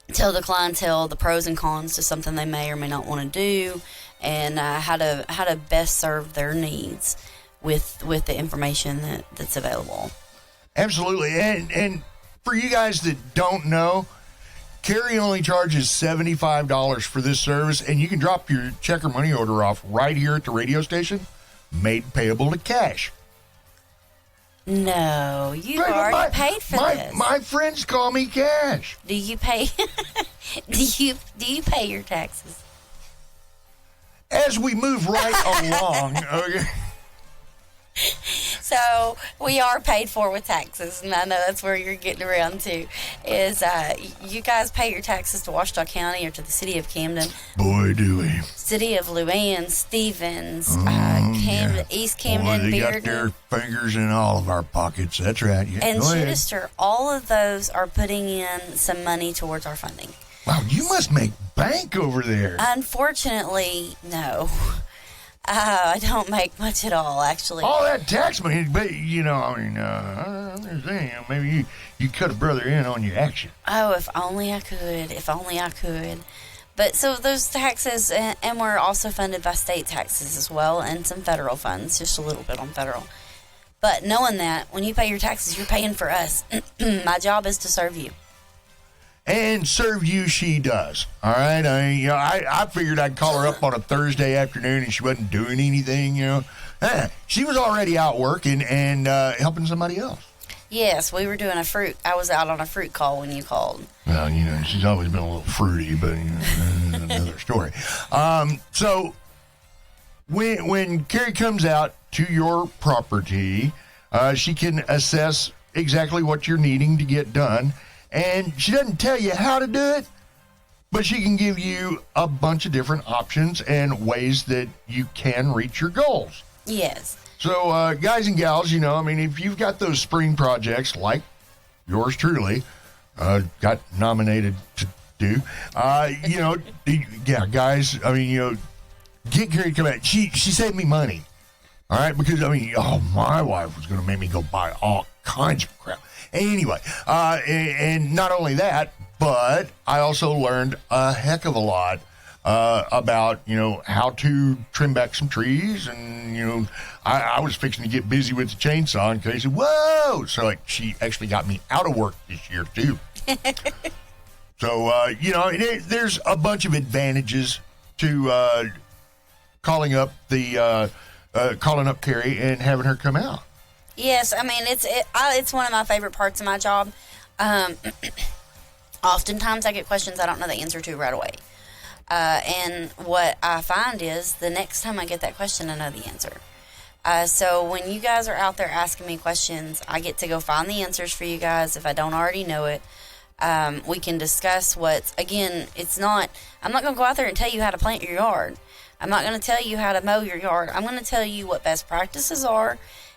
the clientele the pros and cons to something they may or may not want to do, and how to best serve their needs with the information that's available.
Absolutely. And for you guys that don't know, Carrie only charges $75 for this service, and you can drop your check or money order off right here at the radio station, made payable to cash.
No, you already paid for this.
My friends call me cash.
Do you pay? do you pay your taxes?
as we move right along, okay.
So we are paid for with taxes, and I know that's where you're getting around to. Is you guys pay your taxes to Washita County or to the city of Camden?
Boy, do we.
City of Luann, Stevens, Camden, East Camden,
Boy, they
Bearden.
got their fingers in all of our pockets. That's right. Yeah,
And
go ahead.
Chittister, all of those are putting in some money towards our funding.
Wow, you must make bank over there.
Unfortunately, no. I don't make much at all, actually.
All that tax money, but I understand. Maybe you cut a brother in on your action.
Oh, if only I could. If only I could. But so those taxes, and we're also funded by state taxes as well, and some federal funds, just a little bit on federal. But knowing that, when you pay your taxes, you're paying for us. My job is to serve you.
And serve you she does. All right? I figured I'd call her up on a Thursday afternoon and she wasn't doing anything, She was already out working and helping somebody else.
Yes, we were doing I was out on a fruit call when you called.
Well, she's always been a little fruity, but that's another story. So when Carrie comes out to your property, she can assess exactly what you're needing to get done. And she doesn't tell you how to do it, but she can give you a bunch of different options and ways that you can reach your goals.
Yes.
So, guys and gals, if you've got those spring projects like yours truly, got nominated to do, yeah, guys, get Carrie to come out. She saved me money, all right? Because, my wife was going to make me go buy all kinds of crap. Anyway, and not only that, but I also learned a heck of a lot about, how to trim back some trees. And, I was fixing to get busy with the chainsaw and Casey, whoa! So she actually got me out of work this year, too. So, there's a bunch of advantages to calling up Carrie and having her come out.
Yes, it's one of my favorite parts of my job. Oftentimes I get questions I don't know the answer to right away. And what I find is the next time I get that question, I know the answer. So when you guys are out there asking me questions, I get to go find the answers for you guys if I don't already know it. We can discuss I'm not going to go out there and tell you how to plant your yard. I'm not going to tell you how to mow your yard. I'm going to tell you what best practices are.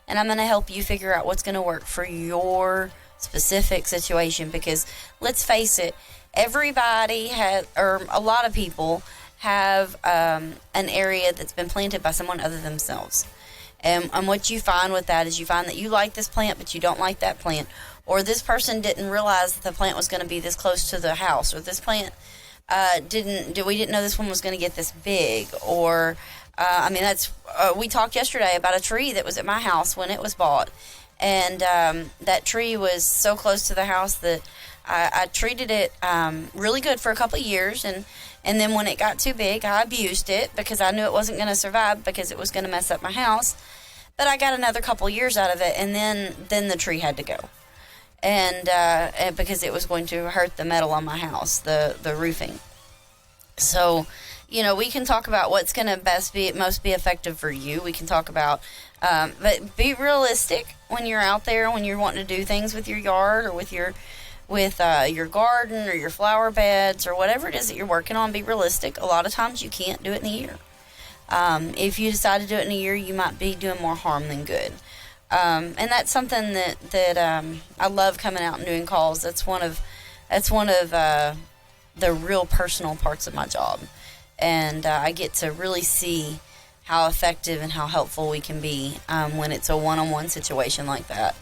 And I'm going to help you figure out what's going to work for your specific situation. Because let's face it, everybody or a lot of people have an area that's been planted by someone other than themselves. And what you find with that is you find that you like this plant, but you don't like that plant. Or this person didn't realize that the plant was going to be this close to the house. Or this plant we didn't know this one was going to get this big. Or... we talked yesterday about a tree that was at my house when it was bought. And that tree was so close to the house that I treated it really good for a couple of years. And then when it got too big, I abused it because I knew it wasn't going to survive because it was going to mess up my house. But I got another couple of years out of it, and then the tree had to go. And because it was going to hurt the metal on my house, the roofing. So... we can talk about what's going to most be effective for you. We can talk about, but be realistic when you're out there, when you're wanting to do things with your yard or with your garden or your flower beds or whatever it is that you're working on. Be realistic. A lot of times you can't do it in a year. If you decide to do it in a year, you might be doing more harm than good. And that's something that I love coming out and doing calls. That's one of the real personal parts of my job. And I get to really see how effective and how helpful we can be when it's a one-on-one situation like that.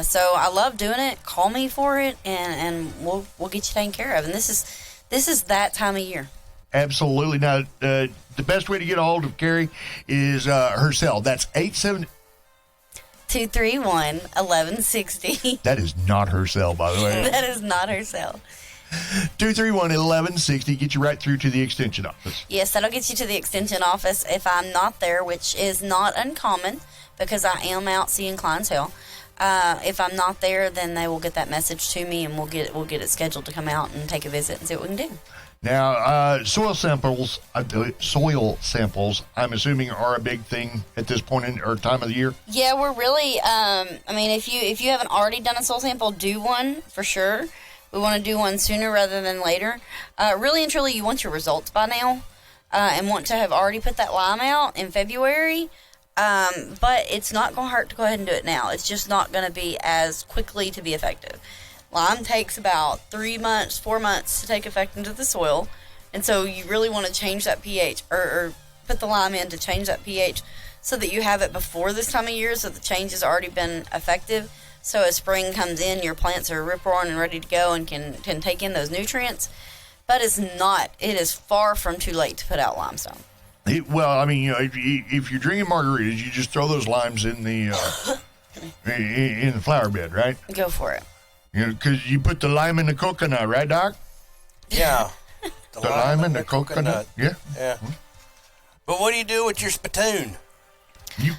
So I love doing it. Call me for it, and we'll get you taken care of. And this is that time of year.
Absolutely. Now, the best way to get a hold of Carrie is her cell. That's
231-1160.
That is not her cell, by the way.
That is not her cell.
231-1160, get you right through to the extension office.
Yes, that'll get you to the extension office if I'm not there, which is not uncommon because I am out seeing clientele. If I'm not there, then they will get that message to me, and we'll get it scheduled to come out and take a visit and see what we can do.
Now, soil samples, I'm assuming, are a big thing at this point or time of the year.
Yeah, we're really. I mean, if you haven't already done a soil sample, do one for sure. We want to do one sooner rather than later. Really and truly, you want your results by now, and want to have already put that lime out in February. But it's not going to hurt to go ahead and do it now. It's just not going to be as quickly to be effective. Lime takes about 4 months to take effect into the soil. And so you really want to change that pH or put the lime in to change that pH so that you have it before this time of year so the change has already been effective. So as spring comes in, your plants are rip-roaring and ready to go and can take in those nutrients. But it is far from too late to put out limestone.
Well, I mean, if you're drinking margaritas, you just throw those limes in the in the flower bed, right?
Go for it.
Because you put the lime in the coconut, right, Doc?
Yeah.
The lime in the coconut. Yeah.
Yeah. But what do you do with your spittoon?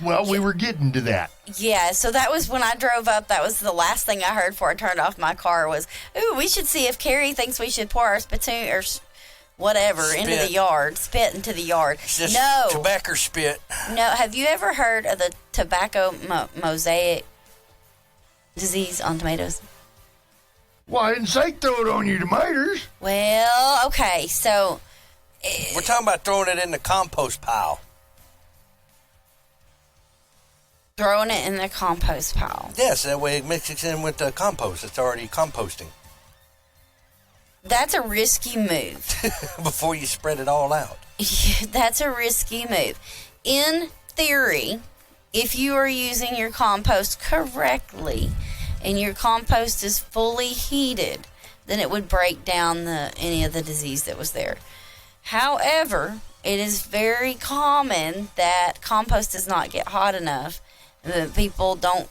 We were getting to that.
Yeah, so that was when I drove up. That was the last thing I heard before I turned off my car was, ooh, we should see if Carrie thinks we should pour our spittoon or whatever into the yard, spit into the yard.
It's just
no.
tobacco spit.
No, have you ever heard of the tobacco mosaic disease on tomatoes?
Well, I didn't say throw it on your tomatoes.
Well, okay, so...
We're talking about throwing it in the compost pile.
Throwing it in the compost pile.
Yes, that way it mixes in with the compost. It's already composting.
That's a risky move.
Before you spread it all out.
That's a risky move. In theory, if you are using your compost correctly and your compost is fully heated, then it would break down any of the disease that was there. However, it is very common that compost does not get hot enough and that people don't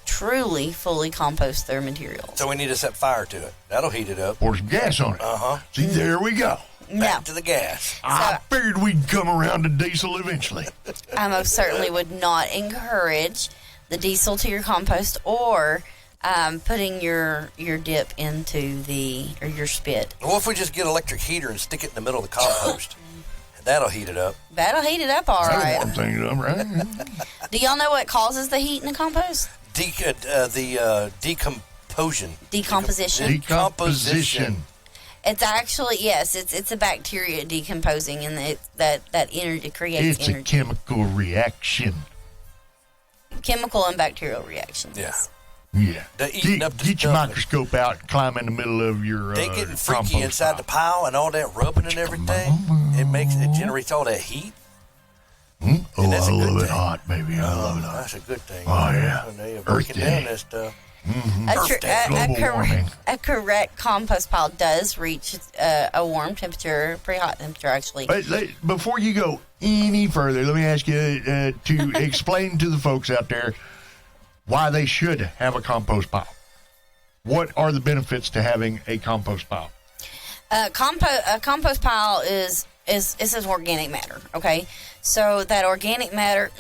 truly compost their materials.
So we need to set fire to it. That'll heat it up.
Pour some gas on it.
Uh-huh.
See, there we go.
Back to the gas.
I figured we'd come around to diesel eventually.
I most certainly would not encourage the diesel to your compost or putting your dip into your spit.
What if we just get an electric heater and stick it in the middle of the compost? That'll heat it up.
That'll heat it up all right.
That's one thing, right?
Do y'all know what causes the heat in the compost?
Decomposition.
Decomposition.
It's actually, yes, it's a bacteria decomposing, and that energy creates
It's
energy.
a chemical reaction.
Chemical and bacterial reactions.
Yeah.
Yeah.
Get
your microscope out and climb in the middle of your
They getting freaky
compost
inside
pile.
the pile and all that rubbing and everything. It generates all that heat.
Oh, I
that's a good
love it
thing.
hot, baby. I love it hot.
That's a good thing.
Oh, yeah.
When they are
Earth
breaking
Day.
down that stuff.
Global warming.
A correct compost pile does reach a warm temperature, pretty hot temperature, actually.
Before you go any further, let me ask you to explain to the folks out there why they should have a compost pile. What are the benefits to having a compost pile?
A compost pile is organic matter, okay? So that organic matter,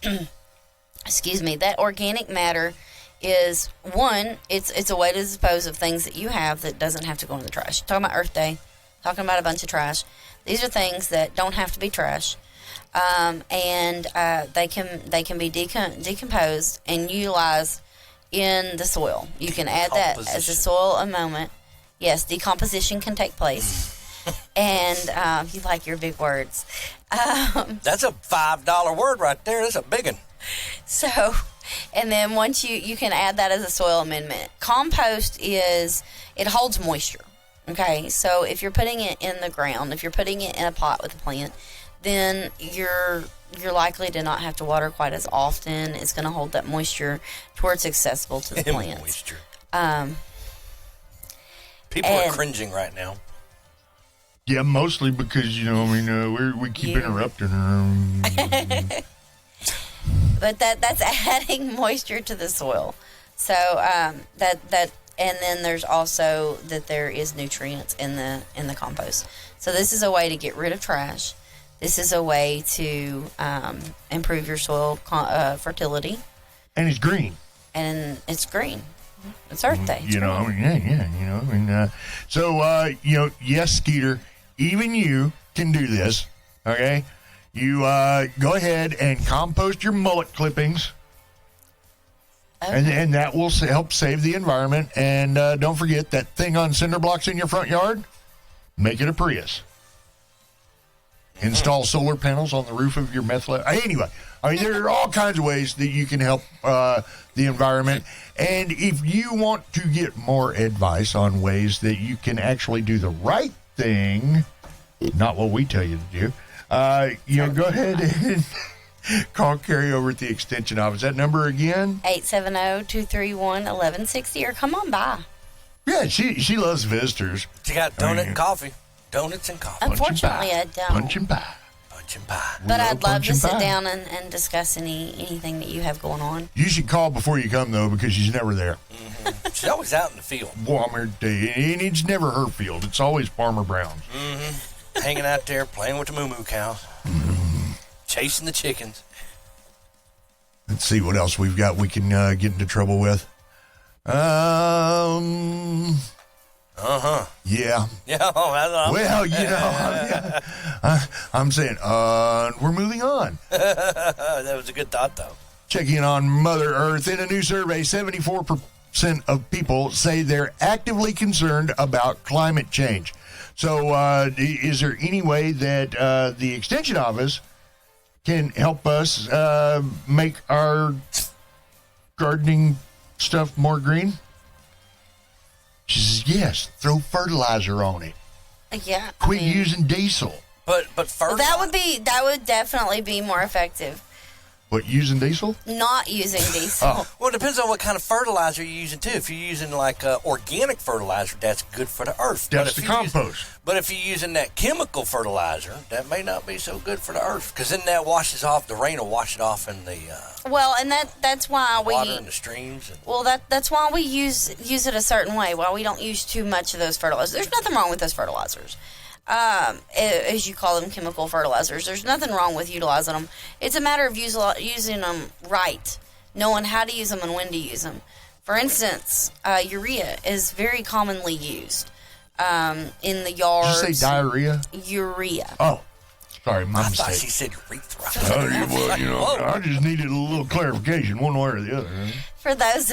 that organic matter is, one, it's a way to dispose of things that you have that doesn't have to go in the trash. Talking about Earth Day, talking about a bunch of trash. These are things that don't have to be trash. And they can be decomposed and utilized in the soil. You can add that as a soil amendment. Yes, decomposition can take place. And you like your big words.
That's a $5 word right there. That's a big one.
So, and then once you can add that as a soil amendment. Compost it holds moisture. Okay, so if you're putting it in the ground, if you're putting it in a pot with a plant, then you're likely to not have to water quite as often. It's going to hold that moisture to where it's accessible to the plants.
Moisture. People are cringing right now.
Yeah, mostly because, we keep interrupting her.
But that's adding moisture to the soil. So that and then there's also that there is nutrients in the compost. So this is a way to get rid of trash. This is a way to improve your soil fertility.
And it's green.
And it's green. It's Earth Day.
So, yes, Skeeter, even you can do this, okay? You go ahead and compost your mullet clippings, and that will help save the environment. And don't forget that thing on cinder blocks in your front yard, make it a Prius. Install solar panels on the roof of your meth lab. Anyway, I mean, there are all kinds of ways that you can help the environment. And if you want to get more advice on ways that you can actually do the right thing, not what we tell you to do, go ahead and call Carrie over at the Extension office. That number again?
870-231-1160, or come on by.
Yeah, she loves visitors.
She got donut and coffee. Donuts and coffee.
Unfortunately, I don't.
Punch and pie.
Punch and pie.
But I'd love to sit down and discuss anything that you have going on.
You should call before you come, though, because she's never there.
Mm-hmm. She's always out in the field.
Boy, I'm here today. And it's never her field. It's always Farmer Brown's.
Mm-hmm. Hanging out there, playing with the moo-moo cows. Chasing the chickens.
Let's see what else we've got we can get into trouble with. Yeah.
Yeah.
Well, I'm saying, we're moving on.
That was a good thought, though.
Checking on Mother Earth. In a new survey, 74% of people say they're actively concerned about climate change. So, is there any way that the Extension office can help us make our gardening stuff more green? She says, yes, throw fertilizer on it.
Yeah.
Quit using diesel.
But fertilizer.
That would definitely be more effective.
What, using diesel?
Not using diesel.
Oh.
Well, it depends on what kind of fertilizer you're using, too. If you're using, organic fertilizer, that's good for the earth.
That's the compost.
But if you're using that chemical fertilizer, that may not be so good for the earth. Because then that washes off, the rain will wash it off in the
and that's why
water in the streams.
That's why we use it a certain way, why we don't use too much of those fertilizers. There's nothing wrong with those fertilizers. As you call them, chemical fertilizers. There's nothing wrong with utilizing them. It's a matter of using them right, knowing how to use them and when to use them. For instance, urea is very commonly used in the yards.
Did you say diarrhea?
Urea.
Oh, sorry, my
I
mistake.
thought she said urethra.
I just needed a little clarification, one way or the other.
For those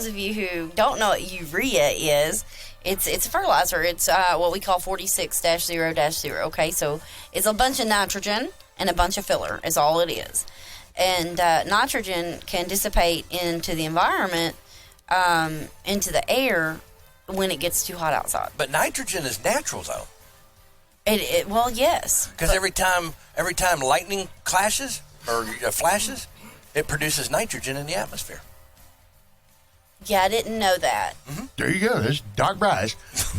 of you who don't know what urea is, it's a fertilizer. It's what we call 46-0-0. Okay, so it's a bunch of nitrogen and a bunch of filler is all it is. And nitrogen can dissipate into the environment, into the air when it gets too hot outside.
But nitrogen is natural, though.
Well, yes.
Because every time lightning clashes or flashes, it produces nitrogen in the atmosphere.
Yeah, I didn't know that.
Mm-hmm.
There you go. There's Doc Bryce,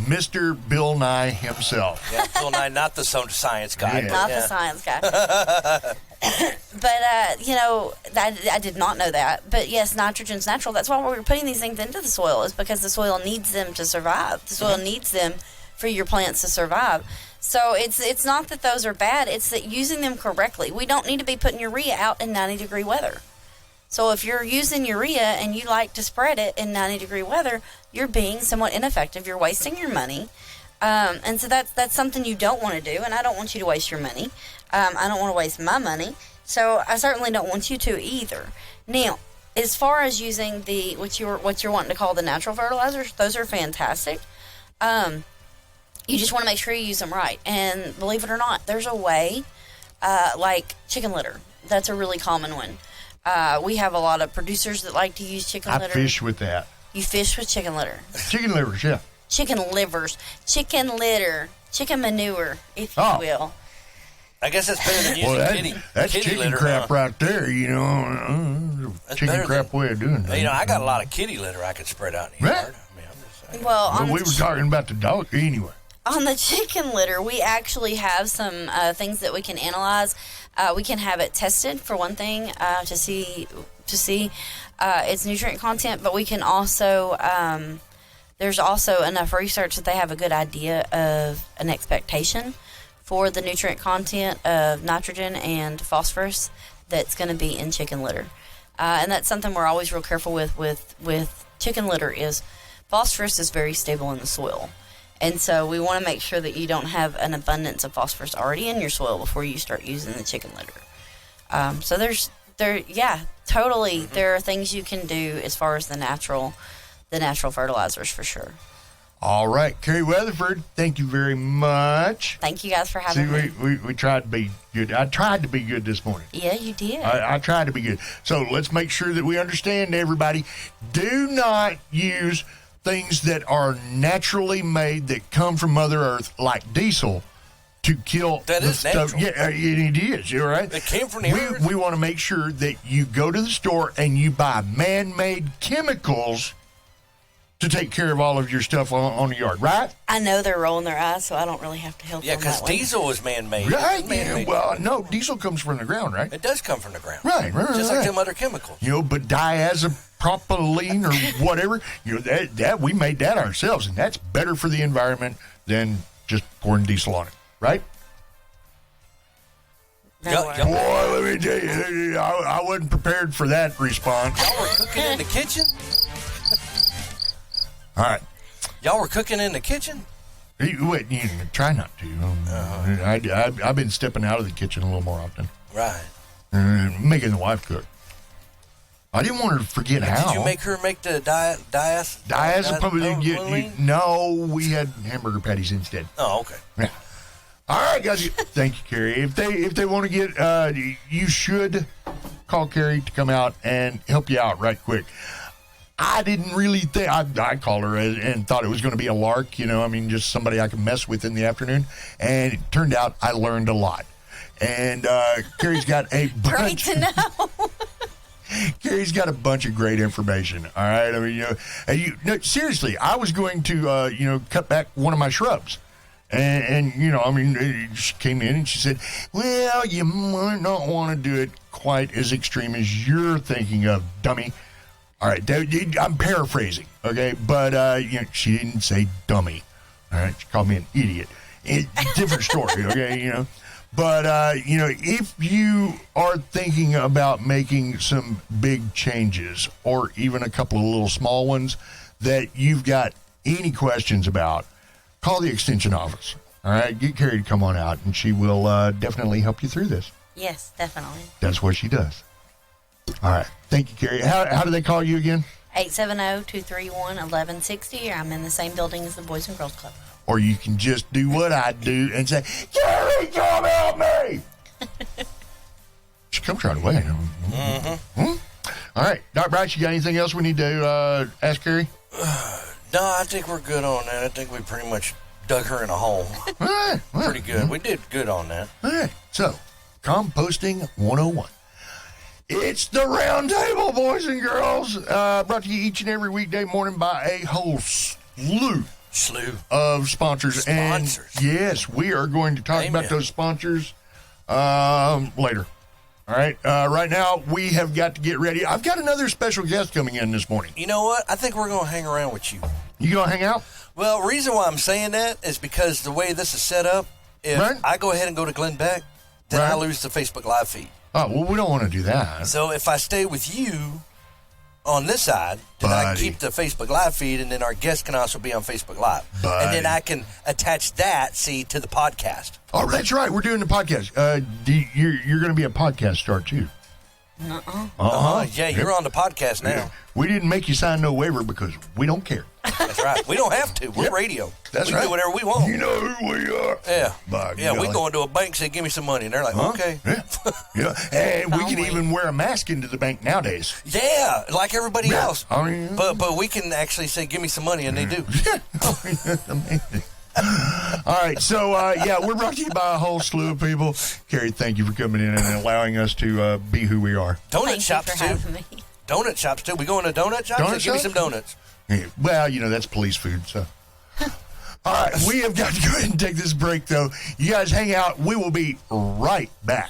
Mr. Bill Nye himself.
Yeah, Bill Nye, not the science guy.
Yeah.
Not the science guy. But, I did not know that. But, yes, nitrogen's natural. That's why we're putting these things into the soil, is because the soil needs them to survive. The soil needs them for your plants to survive. So it's not that those are bad. It's that using them correctly. We don't need to be putting urea out in 90-degree weather. So if you're using urea and you like to spread it in 90-degree weather, you're being somewhat ineffective. You're wasting your money. And so that's something you don't want to do, and I don't want you to waste your money. I don't want to waste my money. So I certainly don't want you to either. Now, as far as using what you're wanting to call the natural fertilizers, those are fantastic. You just want to make sure you use them right. And believe it or not, there's a way, like chicken litter. That's a really common one. We have a lot of producers that like to use chicken litter.
I fish with that.
You fish with chicken litter.
Chicken livers, yeah.
Chicken livers. Chicken litter. Chicken manure, if you will.
I guess that's better than using
that's
kitty
chicken
litter,
crap right there, chicken crap way of doing that.
I got a lot of kitty litter I could spread out in the yard. I mean, I'm just saying.
Well,
we were talking about the dog anyway.
On the chicken litter, we actually have some things that we can analyze. We can have it tested, for one thing, to see its nutrient content, but we can also, there's also enough research that they have a good idea of an expectation for the nutrient content of nitrogen and phosphorus that's going to be in chicken litter. And that's something we're always real careful with chicken litter is phosphorus is very stable in the soil. And so we want to make sure that you don't have an abundance of phosphorus already in your soil before you start using the chicken litter. So totally. There are things you can do as far as the natural fertilizers for sure.
All right, Carrie Weatherford, thank you very much.
Thank you guys for having me.
We tried to be good. I tried to be good this morning.
Yeah, you did.
I tried to be good. So let's make sure that we understand, everybody. Do not use things that are naturally made that come from Mother Earth, like diesel, to kill
that
the
is
stuff.
natural.
Yeah, it is. You're right.
It came from the earth.
We want to make sure that you go to the store and you buy man-made chemicals to take care of all of your stuff on the yard, right?
I know they're rolling their eyes, so I don't really have to help them.
Yeah, because diesel is man-made.
Right.
Man-made.
Well, no, diesel comes from the ground, right?
It does come from the ground.
Right.
Just like them other chemicals.
But diazopropylene or whatever, that we made that ourselves, and that's better for the environment than just pouring diesel on it, right?
No
Yep.
Boy, let me tell you, I wasn't prepared for that response.
Y'all were cooking in the kitchen?
All right.
Y'all were cooking in the kitchen?
Wait, try not to. I've been stepping out of the kitchen a little more often.
Right.
Making the wife cook. I didn't want her to forget how.
Did you make her make the
diazopropylene? No, we had hamburger patties instead.
Oh, okay.
Yeah. All right, guys. Thank you, Carrie. If they want to get, you should call Carrie to come out and help you out right quick. I didn't really think, I called her and thought it was going to be a lark, just somebody I could mess with in the afternoon. And it turned out I learned a lot. And Carrie's got a bunch.
Great to know.
Carrie's got a bunch of great information. All right. Seriously, I was going to, cut back one of my shrubs. And she came in and she said, well, you might not want to do it quite as extreme as you're thinking of, dummy. All right, I'm paraphrasing, okay? But, she didn't say dummy, all right? She called me an idiot. Different story, okay, But, if you are thinking about making some big changes or even a couple of little small ones that you've got any questions about, call the extension office, all right? Get Carrie to come on out, and she will definitely help you through this.
Yes, definitely.
That's what she does. All right. Thank you, Carrie. How do they call you again?
870-231-1160. I'm in the same building as the Boys and Girls Club.
Or you can just do what I do and say, Carrie, come help me. She comes right away. Mm-hmm. All right. Dr. Bryce, you got anything else we need to ask Carrie?
No, I think we're good on that. I think we pretty much dug her in a hole.
All right. Well,
pretty good. We did good on that.
All right. So, Composting 101. It's the round table, boys and girls. Brought to you each and every weekday morning by a whole slew of sponsors. And yes, we are going to talk about those sponsors later. All right. Right now, we have got to get ready. I've got another special guest coming in this morning.
You know what? I think we're going to hang around with you.
You going to hang out?
Well, the reason why I'm saying that is because the way this is set up, if I go ahead and go to Glenn Beck, then I lose the Facebook Live feed.
Oh, well, we don't want to do that.
So if I stay with you on this side, then I keep the Facebook Live feed, and then our guest can also be on Facebook Live. And then I can attach that, to the podcast.
Oh, that's right. We're doing the podcast. You're going to be a podcast star, too.
Yeah, you're on the podcast now.
Yeah. We didn't make you sign no waiver because we don't care.
That's right. We don't have to. We're radio.
That's
we
right.
do whatever we want.
You know who we are.
Yeah.
By
yeah,
golly.
we go into a bank and say, give me some money. And they're like, okay.
Yeah. And we can even wear a mask into the bank nowadays.
Yeah, like everybody else.
I mean,
but we can actually say, give me some money, and they do.
That's amazing. All right, so we're brought to you by a whole slew of people. Carrie, thank you for coming in and allowing us to be who we are.
Donut shops too. Donut shops too. We going to donut shops? Give me some donuts.
Yeah, well, that's police food. So, all right, we have got to go ahead and take this break, though. You guys hang out. We will be right back.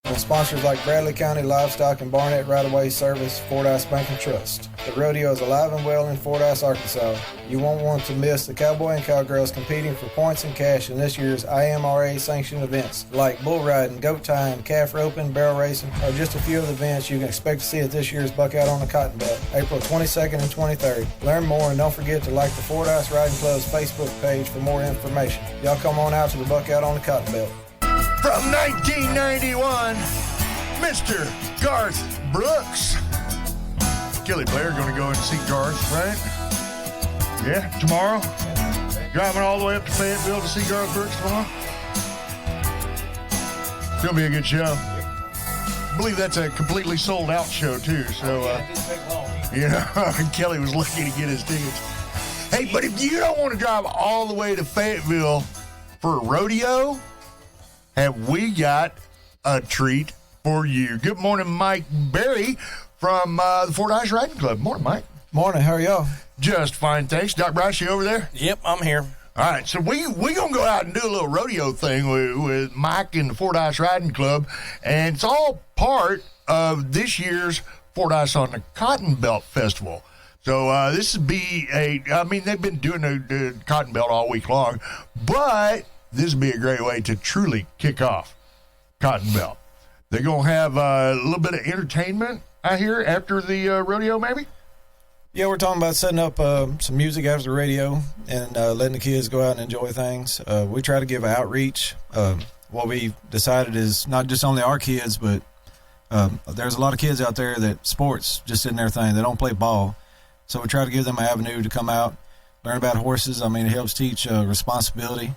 and sponsors like Bradley County Livestock and Barnett Right-of-Way Service, Fordyce Bank and Trust. The rodeo is alive and well in Fordyce, Arkansas. You won't want to miss the cowboy and cowgirls competing for points and cash in this year's IMRA-sanctioned events like bull riding, goat tying, calf roping, barrel racing are just a few of the events you can expect to see at this year's Buckout on the Cotton Belt, April 22nd and 23rd. Learn more and don't forget to like the Fordyce Riding Club's Facebook page for more information. Y'all come on out to the Buckout on the Cotton Belt.
From 1991, Mr. Garth Brooks. Kelly Blair going to go and see Garth, right? Yeah, tomorrow? Driving all the way up to Fayetteville to see Garth Brooks tomorrow? It's going to be a good show. I believe that's a completely sold out show, too. So, Kelly was lucky to get his tickets. Hey, but if you don't want to drive all the way to Fayetteville for a rodeo, have we got a treat for you? Good morning, Mike Berry from the Fordyce Riding Club. Morning, Mike.
Morning, how are y'all?
Just fine, thanks. Doc Bryce, you over there?
Yep, I'm here.
All right, so we going to go out and do a little rodeo thing with Mike and the Fordyce Riding Club, and it's all part of this year's Fordyce on the Cotton Belt Festival. So this would be they've been doing the Cotton Belt all week long, but this would be a great way to truly kick off Cotton Belt. They're going to have a little bit of entertainment, I hear, after the rodeo, maybe?
Yeah, we're talking about setting up some music after the radio and letting the kids go out and enjoy things. We try to give outreach. What we decided is not just only our kids, but there's a lot of kids out there that sports just isn't their thing. They don't play ball. So we try to give them an avenue to come out, learn about horses. I mean, it helps teach responsibility.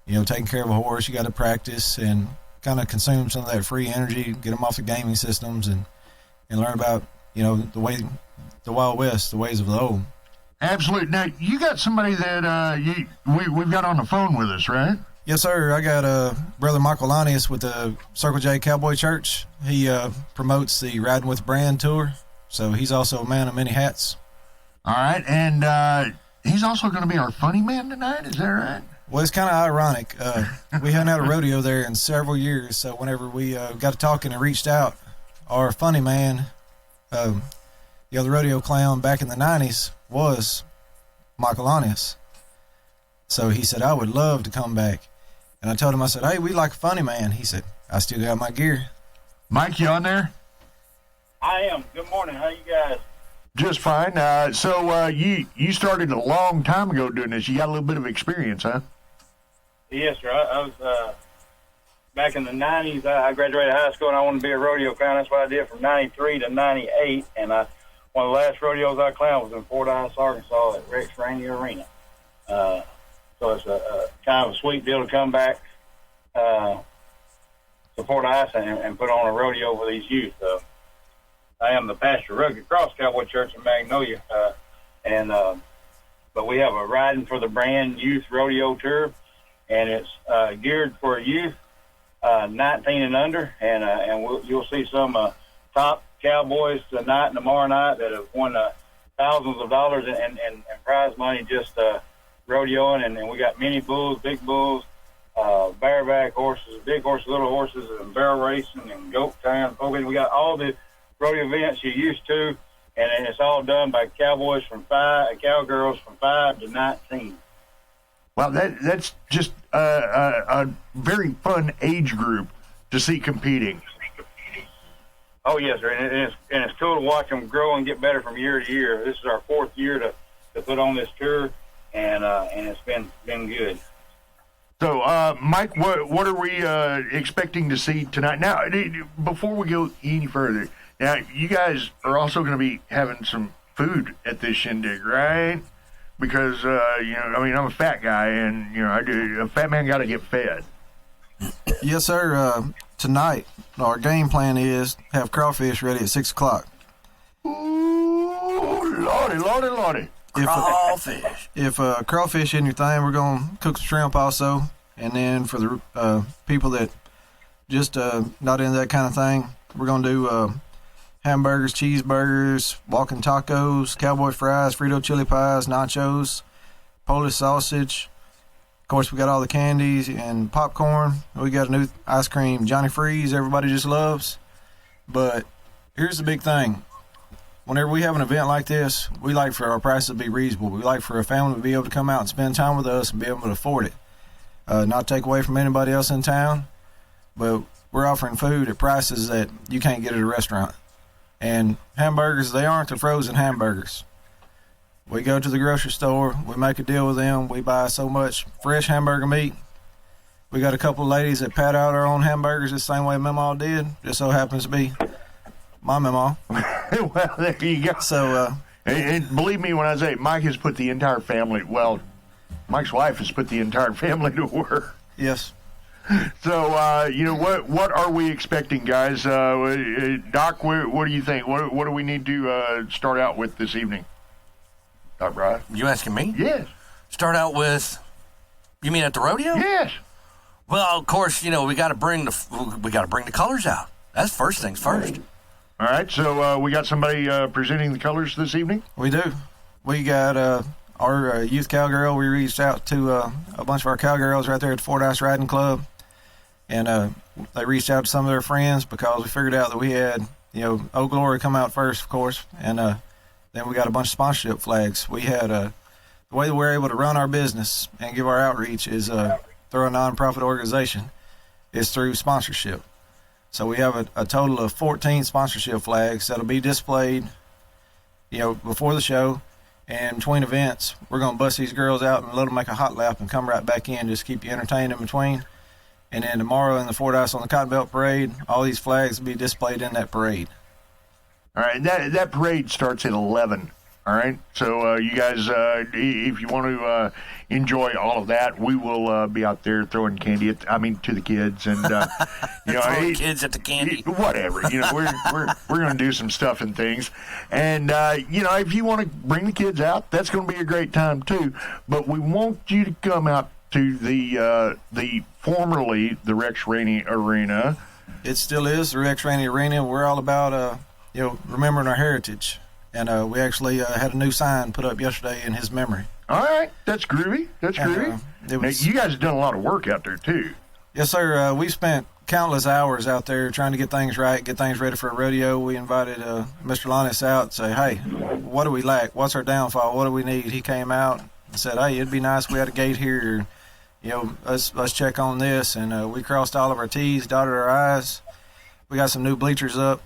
You know, taking care of a horse, you got to practice and kind of consume some of that free energy, get them off the gaming systems and learn about, the Wild West, the ways of the old.
Absolutely. Now, you got somebody that we've got on the phone with us, right?
Yes, sir. I got Brother Michael Lanius with the Circle J Cowboy Church. He promotes the Riding with Brand tour, so he's also a man of many hats.
All right, and he's also going to be our funny man tonight, is that right?
Well, it's kind of ironic. We hadn't had a rodeo there in several years, so whenever we got to talking and reached out, our funny man, the rodeo clown back in the 90s was Michael Lanius. So he said, I would love to come back. And I told him, I said, hey, we like a funny man. He said, I still got my gear.
Mike, you on there?
I am. Good morning. How you guys?
Just fine. So you started a long time ago doing this. You got a little bit of experience, huh?
Yes, sir. I was back in the 90s. I graduated high school, and I wanted to be a rodeo clown. That's what I did from 93 to 98. And one of the last rodeos I clowned was in Fordyce, Arkansas at Rex Rainier Arena. So it's a kind of a sweet deal to come back to Fordyce and put on a rodeo for these youth. I am the pastor of Rugged Cross Cowboy Church in Magnolia, but we have a Riding for the Brand youth rodeo tour, and it's geared for youth 19 and under, and you'll see some top cowboys tonight and tomorrow night that have won thousands of dollars and prize money just rodeoing, and we got mini bulls, big bulls, bareback horses, big horses, little horses, and barrel racing and goat tying. We got all the rodeo events you're used to, and it's all done by cowboys cowgirls from 5 to 19.
Well, that's just a very fun age group to see competing.
Oh yes, sir, and it's cool to watch them grow and get better from year to year. This is our 4th year to put on this tour, and it's been good.
So, Mike, what are we expecting to see tonight? Now, before we go any further, now you guys are also going to be having some food at this shindig, right? Because I'm a fat guy, and a fat man got to get fed.
Yes, sir. Tonight, our game plan is have crawfish ready at 6:00.
Ooh, lordy.
Crawfish.
If crawfish isn't your thing, we're going to cook some shrimp also. And then for the people that just not into that kind of thing, we're going to do hamburgers, cheeseburgers, walking tacos, cowboy fries, Frito chili pies, nachos, Polish sausage, course, we got all the candies and popcorn. We got a new ice cream, Johnny Freeze, everybody just loves. But here's the big thing. Whenever we have an event like this, we like for our prices to be reasonable. We like for a family to be able to come out and spend time with us and be able to afford it. Not take away from anybody else in town, but we're offering food at prices that you can't get at a restaurant. And hamburgers, they aren't the frozen hamburgers. We go to the grocery store, we make a deal with them, we buy so much fresh hamburger meat. We got a couple of ladies that pat out our own hamburgers the same way Mamaw did, just so happens to be my Mamaw.
Well, there you go.
So,
and believe me when I say Mike has put the entire family, well, Mike's wife has put the entire family to work.
Yes.
So, what are we expecting, guys? Doc, what do you think? What do we need to start out with this evening? Doc Bryce?
You asking me?
Yes.
Start out with, you mean at the rodeo?
Yes.
Well, of course, we got to bring the colors out. That's first things first.
All right, so we got somebody presenting the colors this evening?
We do. We got our youth cowgirl. We reached out to a bunch of our cowgirls right there at the Fordyce Riding Club, and they reached out to some of their friends because we figured out that we had, Old Glory come out first, of course, and then we got a bunch of sponsorship flags. We had the way that we're able to run our business and give our outreach is through a nonprofit organization, is through sponsorship. So we have a total of 14 sponsorship flags that'll be displayed, before the show. And between events, we're going to bust these girls out and let them make a hot lap and come right back in, just keep you entertained in between. And then tomorrow in the Fordyce on the Cotton Belt Parade, all these flags will be displayed in that parade.
All right, that parade starts at 11. All right, so you guys, if you want to enjoy all of that, we will be out there throwing candy to the kids, and
throwing kids at the candy.
Whatever, we're going to do some stuff and things, and if you want to bring the kids out, that's going to be a great time too. But we want you to come out to the formerly the Rex Renae Arena.
It still is the Rex Renae Arena. We're all about remembering our heritage. And we actually had a new sign put up yesterday in his memory.
All right. That's groovy. You guys have done a lot of work out there, too.
Yes, sir. We spent countless hours out there trying to get things right, get things ready for a rodeo. We invited Mr. Lannis out and say, hey, what do we lack? What's our downfall? What do we need? He came out and said, hey, it'd be nice if we had a gate here. Let's check on this. And we crossed all of our T's, dotted our I's. We got some new bleachers up.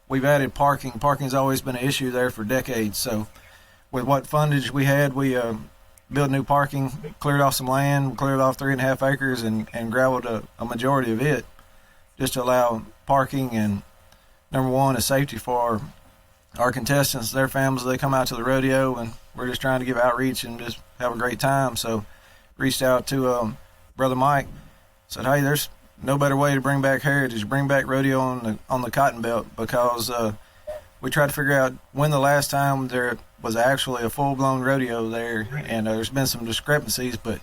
We've added parking. Parking's always been an issue there for decades. So with what fundage we had, we built new parking, cleared off some land, cleared off 3.5 acres, and gravelled a majority of it just to allow parking. And number one is safety for our contestants, their families. They come out to the rodeo, and we're just trying to give outreach and just have a great time. So reached out to Brother Mike, said, hey, there's no better way to bring back heritage, bring back rodeo on the Cotton Belt, because we tried to figure out when the last time there was actually a full-blown rodeo there, and there's been some discrepancies, but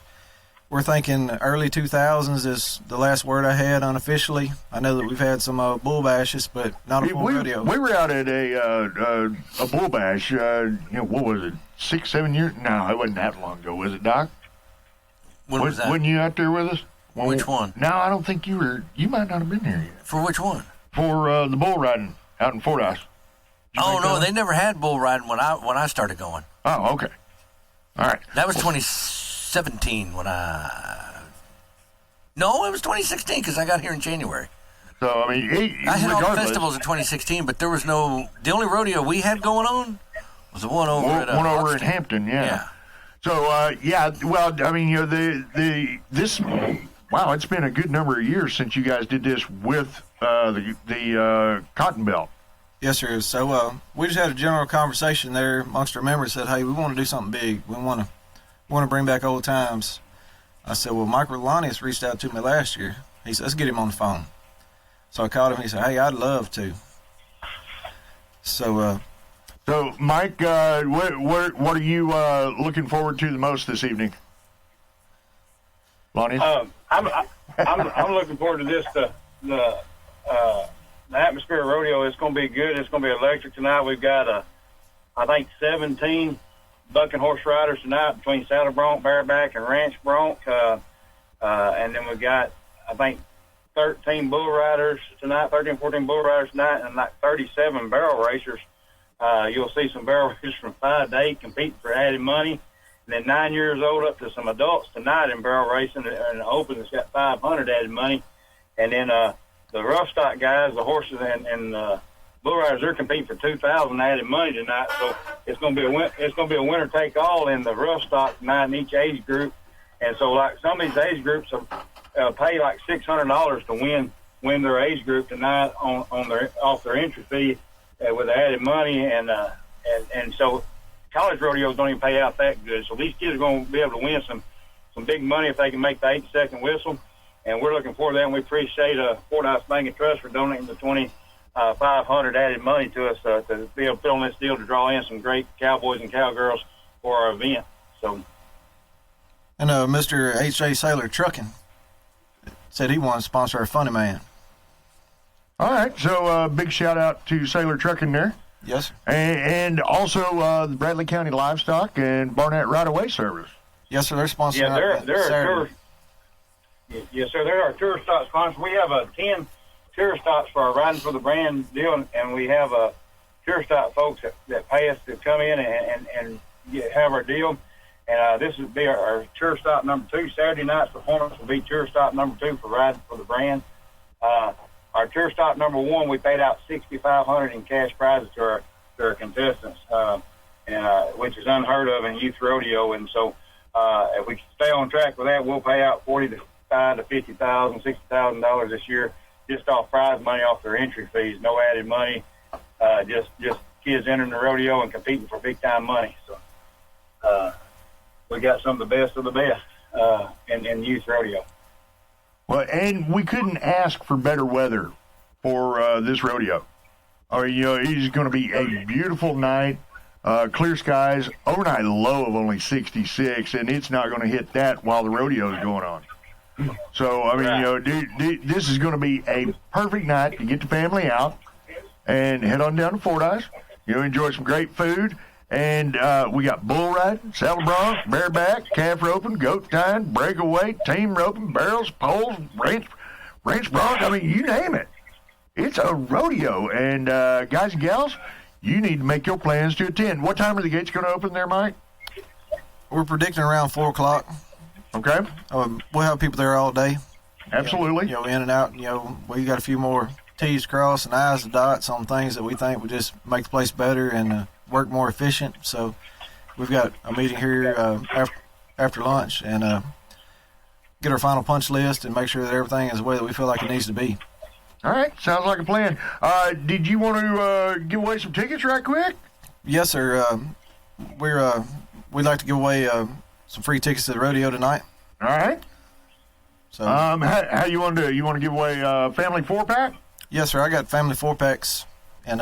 we're thinking early 2000s is the last word I had unofficially. I know that we've had some bull bashes, but not a full rodeo.
We were out at a bull bash, what was it, 6-7 years? No, it wasn't that long ago, was it, Doc?
When was that?
Wasn't you out there with us?
Which one?
No, I don't think you were. You might not have been there yet.
For which one?
For the bull riding out in Fordyce.
Oh no, they never had bull riding when I started going.
Oh, okay. All right.
That was 2017 when No, it was 2016 because I got here in January.
So I mean,
I had all the festivals in 2016, but there was no. The only rodeo we had going on was the one over at
in Hampton. Yeah. So well, I mean, Wow, it's been a good number of years since you guys did this with the Cotton Belt.
Yes, sir. So we just had a general conversation there amongst our members. Said, hey, we want to do something big. We want to bring back old times. I said, well, Mike Rolanius reached out to me last year. He said, let's get him on the phone. So I called him. He said, hey, I'd love to. So
Mike, what are you looking forward to the most this evening? Lonnie?
I'm looking forward to this. The atmosphere of rodeo is going to be good. It's going to be electric tonight. We've got I think 17 bucking horse riders tonight between saddle bronc, bareback, and ranch bronc. And then we've got, I think, 13 bull riders tonight, 13, 14 bull riders tonight, and like 37 barrel racers. You'll see some barrel racers from 5 to 8 competing for added money. And then 9 years old up to some adults tonight in barrel racing. And the Open has got 500 added money. And then the rough stock guys, the horses and bull riders, they're competing for 2,000 added money tonight. So it's going to be a winner take all in the rough stock tonight in each age group. And so like some of these age groups pay like $600 to win their age group tonight off their entry fee with added money. And so college rodeos don't even pay out that good. So these kids are going to be able to win some big money if they can make the 8-second whistle. And we're looking forward to that. And we appreciate Fordyce Bank and Trust for donating the $2,500 added money to us to be able to fill in this deal to draw in some great cowboys and cowgirls for our event. So.
And Mr. H.J. Saylor Trucking said he wanted to sponsor our Funny Man.
All right, so big shout out to Sailor Trucking there.
Yes, sir.
And also the Bradley County Livestock and Barnett Right-of-Way Service.
Yes, sir. They're sponsoring.
Yeah, they're our tour. Yes, sir. They're our tour stop sponsor. We have 10 tour stops for our Riding for the Brand deal, and we have tour stop folks that pay us to come in and have our deal. And this will be our tour stop number 2. Saturday night's performance will be tour stop number 2 for Riding for the Brand. Our tour stop number 1, we paid out $6,500 in cash prizes to our contestants, which is unheard of in youth rodeo. And so, if we stay on track with that, we'll pay out $45,000 to $50,000, $60,000 this year, just off prize money off their entry fees, no added money, just kids entering the rodeo and competing for big time money. So, we got some of the best in youth rodeo.
Well, and we couldn't ask for better weather for this rodeo. It's going to be a beautiful night, clear skies, overnight low of only 66, and it's not going to hit that while the rodeo is going on. So, this is going to be a perfect night to get the family out and head on down to Fordyce. Enjoy some great food. And we got bull riding, saddle bronc, bareback, calf roping, goat tying, breakaway, team roping, barrels, poles, ranch bronc. You name it. It's a rodeo. And guys and gals, you need to make your plans to attend. What time are the gates going to open there, Mike?
We're predicting around 4 o'clock.
Okay.
We'll have people there all day.
Absolutely.
In and out. We got a few more T's crossed and I's dots on things that we think would just make the place better and work more efficient. So we've got a meeting here after lunch and get our final punch list and make sure that everything is the way that we feel like it needs to be.
All right, sounds like a plan. Did you want to give away some tickets right quick?
Yes, sir. We'd like to give away some free tickets to the rodeo tonight.
All right. So how you want to do? You want to give away a family 4-pack?
Yes, sir. I got family 4-packs, and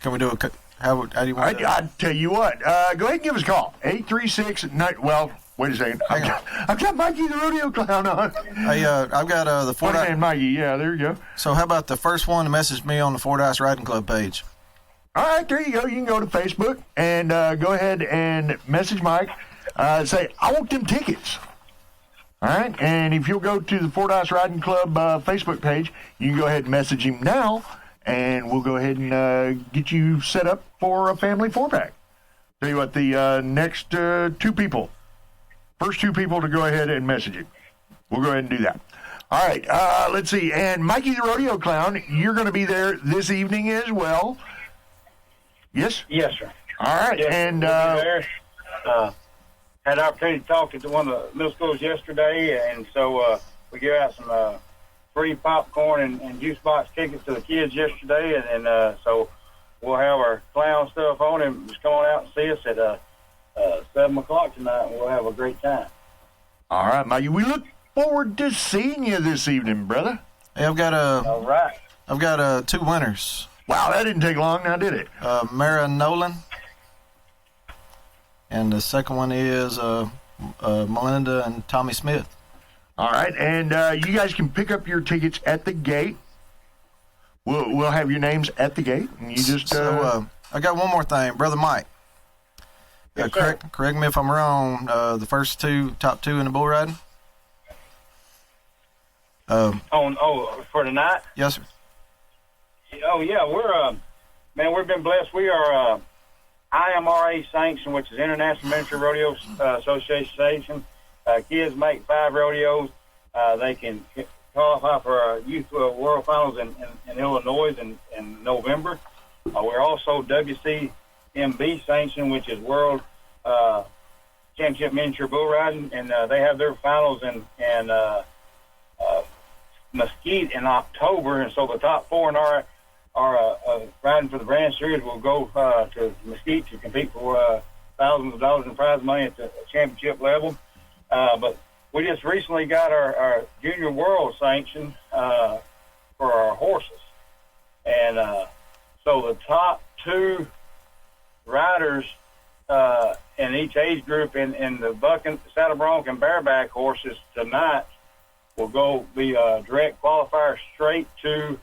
can we do a? How do you want?
I tell you what. Go ahead and give us a call. 836-9. Well, wait a second. I've got Mikey the rodeo clown on.
Hey, I've got the Fordyce.
And Mikey. Yeah, there you go.
So how about the first one to message me on the Fordyce Riding Club page?
All right, there you go. You can go to Facebook and go ahead and message Mike. Say, I want them tickets. All right, and if you'll go to the Fordyce Riding Club Facebook page, you can go ahead and message him now, and we'll go ahead and get you set up for a family 4-pack. Tell you what, the next 2 people, first 2 people to go ahead and message him, we'll go ahead and do that. All right, let's see. And Mikey the Rodeo Clown, you're going to be there this evening as well. Yes?
Yes, sir.
All right,
yes,
and
had the opportunity to talk to one of the middle schools yesterday, and so we gave out some free popcorn and juice box tickets to the kids yesterday, and so we'll have our clown stuff on, and just come on out and see us at 7 o'clock tonight, and we'll have a great time.
All right, Mikey, we look forward to seeing you this evening, brother.
Hey, I've got
all right.
I've got 2 winners.
Wow, that didn't take long, now did it?
Mara Nolan. And the second one is Melinda and Tommy Smith.
All right, and you guys can pick up your tickets at the gate. We'll have your names at the gate, and you just.
I got one more thing, Brother Mike.
Yes, sir.
Correct me if I'm wrong. The first top two in the bull riding.
For tonight?
Yes, sir.
Oh yeah, we've been blessed. We are IMRA sanctioned, which is International Miniature Rodeo Association. Kids make 5 rodeos. They can qualify for Youth World Finals in Illinois in November. We're also WCMB sanctioned, which is World Championship Miniature Bull Riding, and they have their finals in Mesquite in October. And so the top 4 in our riding for the brand series will go to Mesquite to compete for thousands of dollars in prize money at the championship level. But we just recently got our Junior World sanction for our horses. And so the top 2 riders in each age group in the buck and saddle bronc and bareback horses tonight will go be a direct qualifier straight to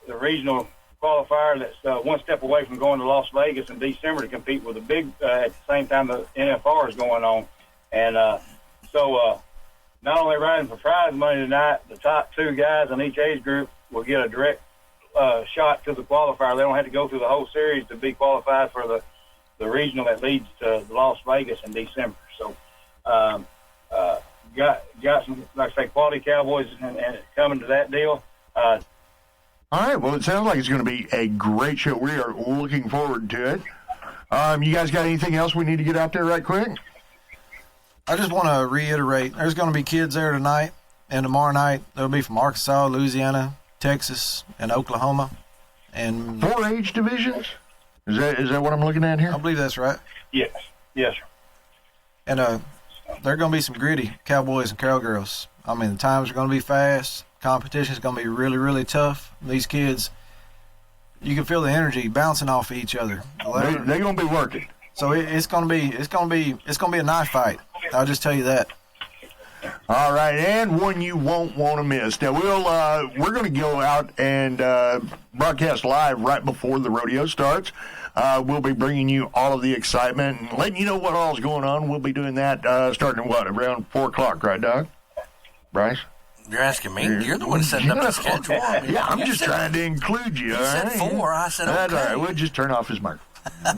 the regional qualifier that's one step away from going to Las Vegas in December to compete with the big at the same time the NFR is going on. And so not only riding for prize money tonight, the top 2 guys in each age group will get a direct shot to the qualifier. They don't have to go through the whole series to be qualified for the regional that leads to Las Vegas in December. So got some, like I say, quality cowboys and coming to that deal.
All right, well, it sounds like it's going to be a great show. We are looking forward to it. You guys got anything else we need to get out there right quick?
I just want to reiterate, there's going to be kids there tonight and tomorrow night. They'll be from Arkansas, Louisiana, Texas, and Oklahoma. And
4 age divisions? Is that what I'm looking at here?
I believe that's right.
Yes, sir.
And there are going to be some gritty cowboys and cowgirls. I mean, the times are going to be fast. Competition is going to be really, really tough. These kids, you can feel the energy bouncing off of each other.
They're going to be working.
So it's going to be a knife fight. I'll just tell you that.
All right, and one you won't want to miss. Now we're going to go out and broadcast live right before the rodeo starts. We'll be bringing you all of the excitement and letting you know what all's going on. We'll be doing that starting around 4:00, right, Doc? Bryce?
You're asking me? You're the one setting up the schedule.
Yeah, I'm just trying to include you.
You said 4. I said okay.
That's all right. We'll just turn off his microphone.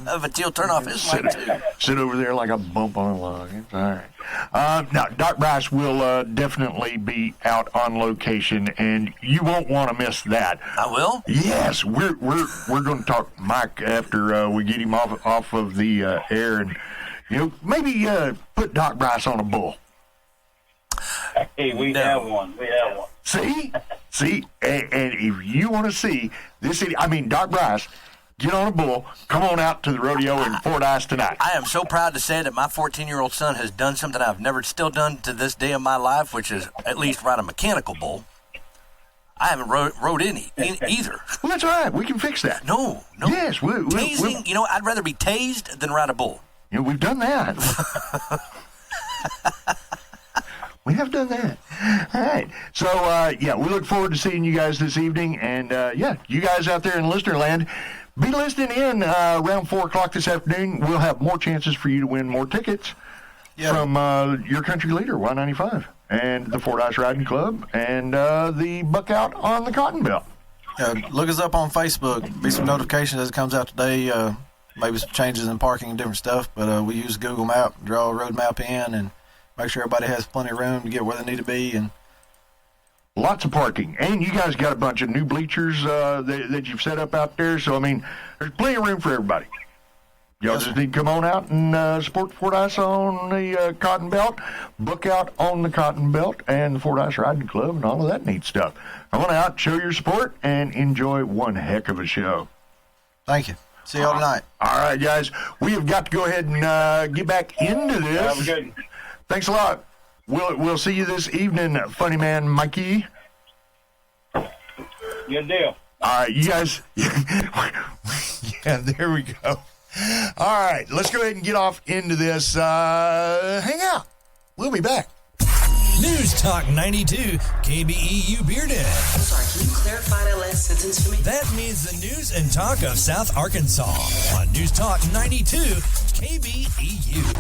But you'll turn off his mic, too.
Sit over there like a bump on a log. It's all right. Now, Doc Bryce will definitely be out on location, and you won't want to miss that.
I will?
Yes. We're going to talk Mike after we get him off of the air, and maybe put Doc Bryce on a bull.
Hey, we have one.
See, and if you want to see this, Doc Bryce, get on a bull, come on out to the rodeo in Fordyce tonight.
I am so proud to say that my 14-year-old son has done something I've never still done to this day of my life, which is at least ride a mechanical bull. I haven't rode any either.
Well, that's all right. We can fix that.
No.
Yes,
tasing. I'd rather be tased than ride a bull.
We've done that. We have done that. All right. So, we look forward to seeing you guys this evening. And, you guys out there in listener land, be listening in around 4 o'clock this afternoon. We'll have more chances for you to win more tickets from your country leader, Y95, and the Fordyce Riding Club, and the Buck Out on the Cotton Belt.
Look us up on Facebook. Be some notifications as it comes out today. Maybe some changes in parking and different stuff. But we use Google Map, draw a road map in, and make sure everybody has plenty of room to get where they need to be. And
lots of parking. And you guys got a bunch of new bleachers that you've set up out there. So, there's plenty of room for everybody. Y'all just need to come on out and support Fordyce on the Cotton Belt, Book Out on the Cotton Belt, and the Fordyce Riding Club, and all of that neat stuff. Come on out, show your support, and enjoy one heck of a show.
Thank you. See y'all tonight.
All right, guys. We have got to go ahead and get back into this.
Have a good one.
Thanks a lot. We'll see you this evening, funny man Mikey.
Good deal.
All right, you guys. Yeah, there we go. All right, let's go ahead and get off into this. Hang out. We'll be back.
News Talk 92, KBEU Beer Den.
I'm sorry, can you clarify that last sentence for me?
That means the news and talk of South Arkansas on News Talk 92, KBEU.